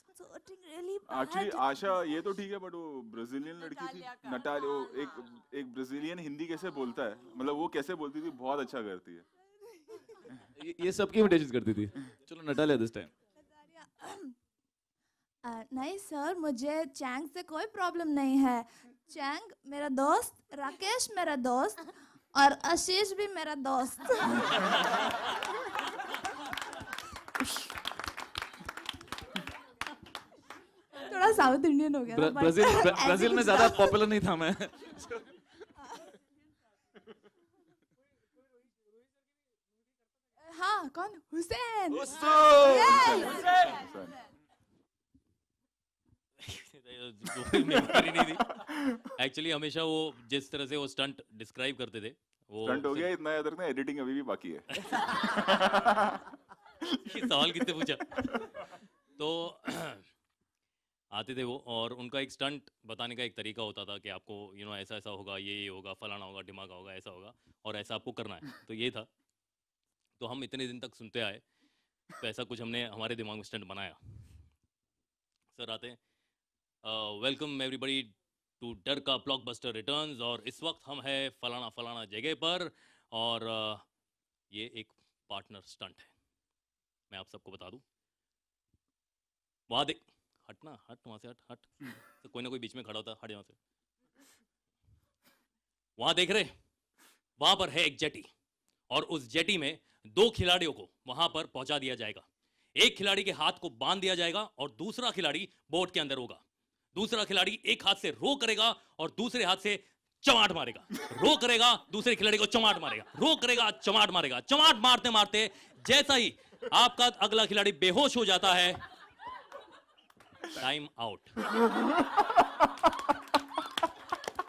It's hurting really bad. Actually Asha ये तो ठीक है, but वो Brazilian लड़की थी Natalia, वो एक Brazilian Hindi कैसे बोलता है, मतलब वो कैसे बोलती थी, बहुत अच्छा करती है. ये सबकी इमिटेशन करती थी. चलो नटालिया दिस टाइम. नहीं सर, मुझे चैंग से कोई प्रॉब्लम नहीं है. चैंग मेरा दोस्त, राकेश मेरा दोस्त और आशीष भी मेरा दोस्त. थोड़ा साउथ इंडियन हो गया. ब्राजील में ज्यादा पॉपुलर नहीं था मैं. हाँ, कौन? हुसैन. एक्चुअली हमेशा वो जिस तरह से वो स्टंट डिस्क्राइब करते थे, वो स्टंट हो गया इतना याद रखना, एडिटिंग अभी भी बाकी है. ये सवाल कितने पूछा. तो आते थे वो, और उनका एक स्टंट बताने का एक तरीका होता था कि आपको ऐसा ऐसा होगा, ये होगा, फलाना होगा, ढिमाका होगा, ऐसा होगा और ऐसा आपको करना है. तो ये था. तो हम इतने दिन तक सुनते आए, तो ऐसा कुछ हमने हमारे दिमाग में स्टंट बनाया. सर आते हैं. वेलकम एवरीबडी टू डर का ब्लॉकबस्टर रिटर्न्स, और इस वक्त हम हैं फलाना फलाना जगह पर, और ये एक पार्टनर स्टंट है. मैं आप सबको बता दूं, वहाँ देख, हट वहाँ से हट. तो कोई ना कोई बीच में खड़ा होता, हट यहाँ से. वहाँ देख रहे, वहाँ पर है एक जेटी, और उस जेटी में 2 खिलाड़ियों को वहाँ पर पहुँचा दिया जाएगा. एक खिलाड़ी के हाथ को बांध दिया जाएगा और दूसरा खिलाड़ी बोट के अंदर होगा. दूसरा खिलाड़ी एक हाथ से रो करेगा और दूसरे हाथ से चमाट मारेगा. रो करेगा, दूसरे खिलाड़ी को चमाट मारेगा, रो करेगा, चमाट मारेगा. चमाट मारते मारते जैसा ही आपका अगला खिलाड़ी बेहोश हो जाता है, time out.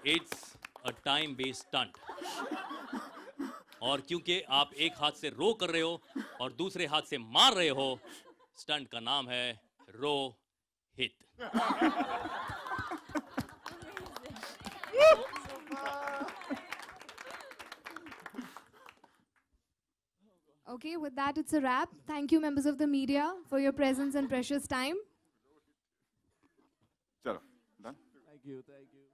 It's a time based stunt. और क्योंकि आप एक हाथ से रो कर रहे हो और दूसरे हाथ से मार रहे हो, स्टंट का नाम है रो hit. Okay, with that, it's a wrap. Thank you, members of the media, for your presence and precious time. चलो done Thank you, thank you.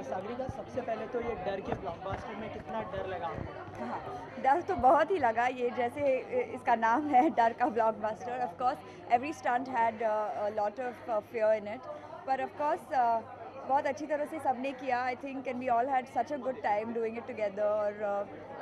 Sagarika, सबसे पहले तो ये डर के ब्लॉकबस्टर में कितना डर लगा आपको? हाँ, डर तो बहुत ही लगा। ये जैसे इसका नाम है डर का blockbuster, of course every stunt had a lot of fear in it, पर ऑफ कोर्स बहुत अच्छी तरह से सबने किया। I think and we all had such a good time doing it together. और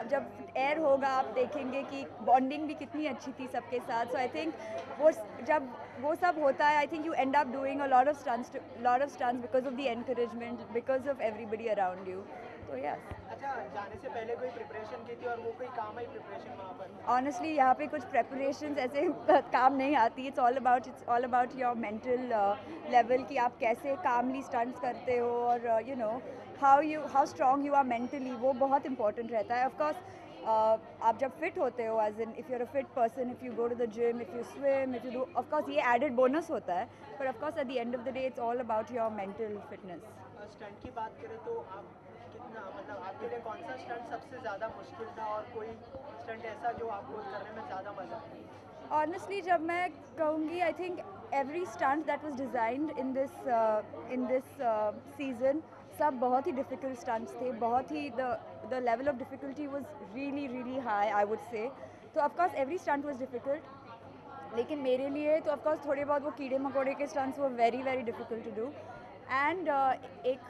अब जब एयर होगा आप देखेंगे कि बॉन्डिंग भी कितनी अच्छी थी सबके साथ। सो आई थिंक वो जब वो सब होता है, I think you and up doing a lot of stunts because of the encouragement, because of everybody around you. तो यस, अच्छा, जाने से पहले कोई प्रिपरेशन की थी और वो कोई काम आई प्रिपरेशन वहाँ पर? ऑनेस्टली यहाँ पे कुछ प्रेपरेशंस ऐसे काम नहीं आती। It's all about your mental level कि आप कैसे कामली स्टंट्स करते हो और you know how strong you are mentally, वो बहुत इंपॉर्टेंट रहता है। ऑफ कोर्स आप जब फिट होते हो, as in if you are a fit person, if you go to the gym, if you swim, if you do, of course ये added bonus होता है, पर of course at the end of the day it's all about your mental fitness. Stunt की बात करें तो आप कितना, मतलब आपके लिए कौन सा स्टंट सबसे ज़्यादा मुश्किल था और कोई स्टंट ऐसा जो आपको करने में ज़्यादा मज़ा आया? ऑनेस्टली जब मैं कहूँगी, I think every stunt that was designed in this season, सब बहुत ही डिफ़िकल्ट स्टंट्स थे। बहुत ही the level of difficulty was really high, I would say. तो of course every stunt was difficult, लेकिन मेरे लिए तो ऑफ कोर्स थोड़े बहुत वो कीड़े मकोड़े के स्टंट्स वो very difficult to do. And एक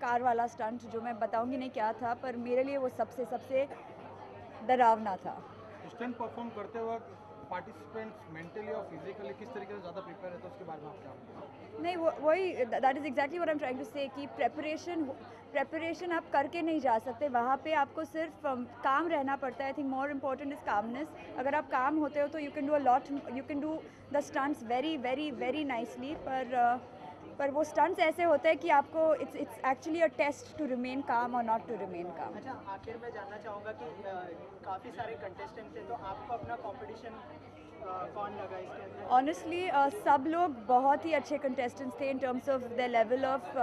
कार वाला स्टंट जो मैं बताऊंगी नहीं क्या था, पर मेरे लिए वो सबसे डरावना था। स्टंट परफॉर्म करते वक्त पार्टिसिपेंट्स मेंटली और फिजिकली किस तरीके से ज़्यादा प्रिपेयर रहते हैं, उसके बारे में आप क्या? नहीं, वही that is exactly what I am trying to say कि प्रेपरेशन आप करके नहीं जा सकते। वहाँ पे आपको सिर्फ काम रहना पड़ता है। I think more important is calmness. अगर आप काम होते हो तो you can do a lot, you can do the stunts very nicely, पर वो स्टंट्स ऐसे होते हैं कि आपको it's actually a test to remain calm और नॉट टू रिमेन काम। अच्छा, आखिर में जानना चाहूँगा कि काफ़ी सारे कंटेस्टेंट थे, तो आपको अपना कंपटीशन कौन लगा इसके अंदर? ऑनेस्टली सब लोग बहुत ही अच्छे कंटेस्टेंट्स थे in terms of the level of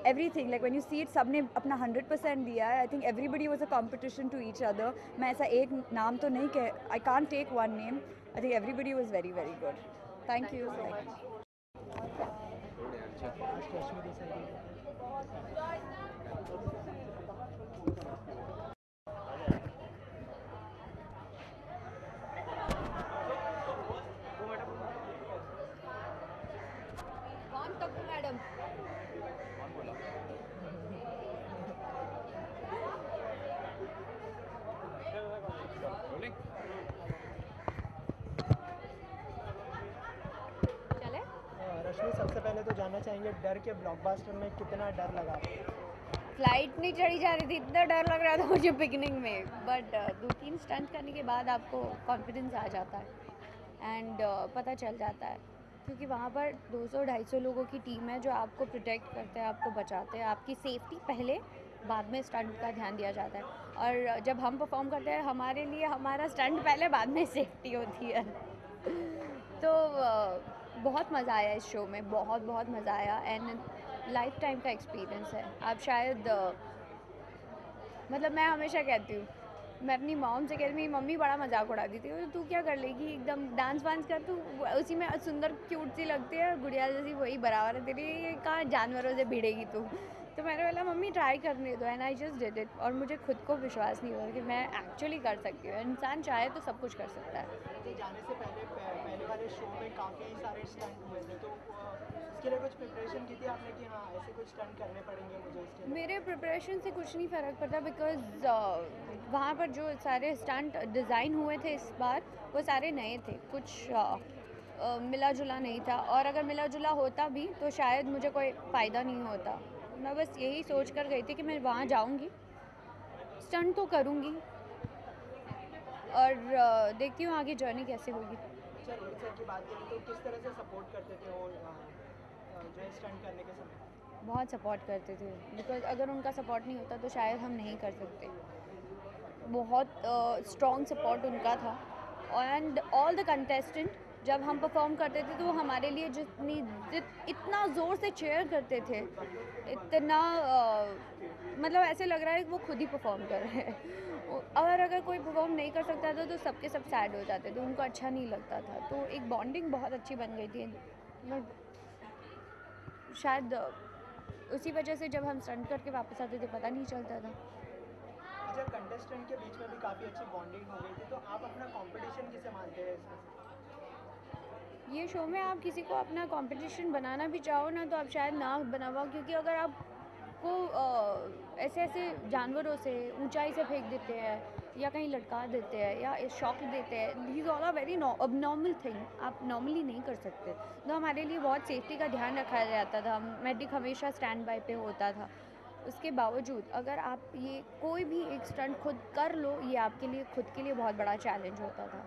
everything. Like when you see it, सबने अपना 100% दिया है। I think everybody was a competition to each other. मैं ऐसा एक नाम तो नहीं कह, I can't take one name. I think everybody was very good. Thank you so much. Madam Rashmi, सबसे पहले तो जानना चाहेंगे डर के ब्लॉकबस्टर में कितना डर लगा? फ्लाइट नहीं चढ़ी जा रही थी, इतना डर लग रहा था मुझे बिगिनिंग में, बट 2-3 स्टंट करने के बाद आपको कॉन्फिडेंस आ जाता है एंड पता चल जाता है, क्योंकि वहाँ पर 200-250 लोगों की टीम है जो आपको प्रोटेक्ट करते हैं, आपको बचाते हैं। आपकी सेफ्टी पहले, बाद में स्टंट का ध्यान दिया जाता है। और जब हम परफॉर्म करते हैं, हमारे लिए हमारा स्टंट पहले, बाद में सेफ्टी होती है। तो बहुत मज़ा आया इस शो में, बहुत मज़ा आया एंड लाइफ टाइम का एक्सपीरियंस है। आप शायद मतलब मैं हमेशा कहती हूँ, मैं अपनी मॉम से कहती, मेरी मम्मी बड़ा मजाक उड़ाती थी, तू क्या कर लेगी, एकदम डांस वांस कर, तू उसी में सुंदर क्यूट सी लगती है, गुड़िया जैसी वही बराबर है तेरी, ये कहाँ जानवरों से भिड़ेगी तू। तो मैंने बोला मम्मी ट्राई करने दो, and I just did it. और मुझे खुद को विश्वास नहीं हुआ कि मैं एक्चुअली कर सकती हूँ। इंसान चाहे तो सब कुछ कर सकता है। जाने से पहले वाले शो में काफ़ी सारे स्टंट हुए थे, तो उसके लिए कुछ प्रिपरेशन की थी आपने कि हाँ ऐसे कुछ स्टंट करने पड़ेंगे मुझे इसके लिए? मेरे प्रिपरेशन से कुछ नहीं फ़र्क पड़ता, बिकॉज वहाँ पर जो सारे स्टंट डिज़ाइन हुए थे इस बार, वो सारे नए थे, कुछ मिला जुला नहीं था। और अगर मिला जुला होता भी तो शायद मुझे कोई फ़ायदा नहीं होता। मैं बस यही सोच कर गई थी कि मैं वहाँ जाऊँगी, स्टंट तो करूँगी और देखती हूँ आगे जर्नी कैसे होगी। अच्छा, रोहित सर की बात करें तो किस तरह से सपोर्ट करते थे वो जो स्टंट करने के समय? बहुत सपोर्ट करते थे, बिकॉज अगर उनका सपोर्ट नहीं होता तो शायद हम नहीं कर सकते। बहुत स्ट्रॉन्ग सपोर्ट उनका था एंड ऑल द कंटेस्टेंट जब हम परफॉर्म करते थे तो वो हमारे लिए इतना ज़ोर से चेयर करते थे, इतना मतलब ऐसे लग रहा है कि वो खुद ही परफॉर्म कर रहे हैं। और अगर कोई परफॉर्म नहीं कर सकता था तो सबके सब सैड हो जाते थे, उनको अच्छा नहीं लगता था। तो एक बॉन्डिंग बहुत अच्छी बन गई थी। शायद उसी वजह से जब हम स्टंट करके वापस आते थे पता नहीं चलता था। जब कंटेस्टेंट के बीच में भी काफ़ी अच्छी बॉन्डिंग हो गई थी, तो आप अपना कंपटीशन किसे मानते हैं इसमें? ये शो में आप किसी को अपना कंपटीशन बनाना भी चाहो ना तो आप शायद ना बना पाओ, क्योंकि अगर आपको ऐसे ऐसे जानवरों से ऊंचाई से फेंक देते हैं या कहीं लटका देते हैं या शॉक देते हैं, these all are very abnormal thing, आप नॉर्मली नहीं कर सकते। तो हमारे लिए बहुत सेफ्टी का ध्यान रखा जाता था, मेडिक हमेशा स्टैंड बाय पे होता था। उसके बावजूद अगर आप ये कोई भी एक स्टंट खुद कर लो, ये आपके लिए खुद के लिए बहुत बड़ा चैलेंज होता था।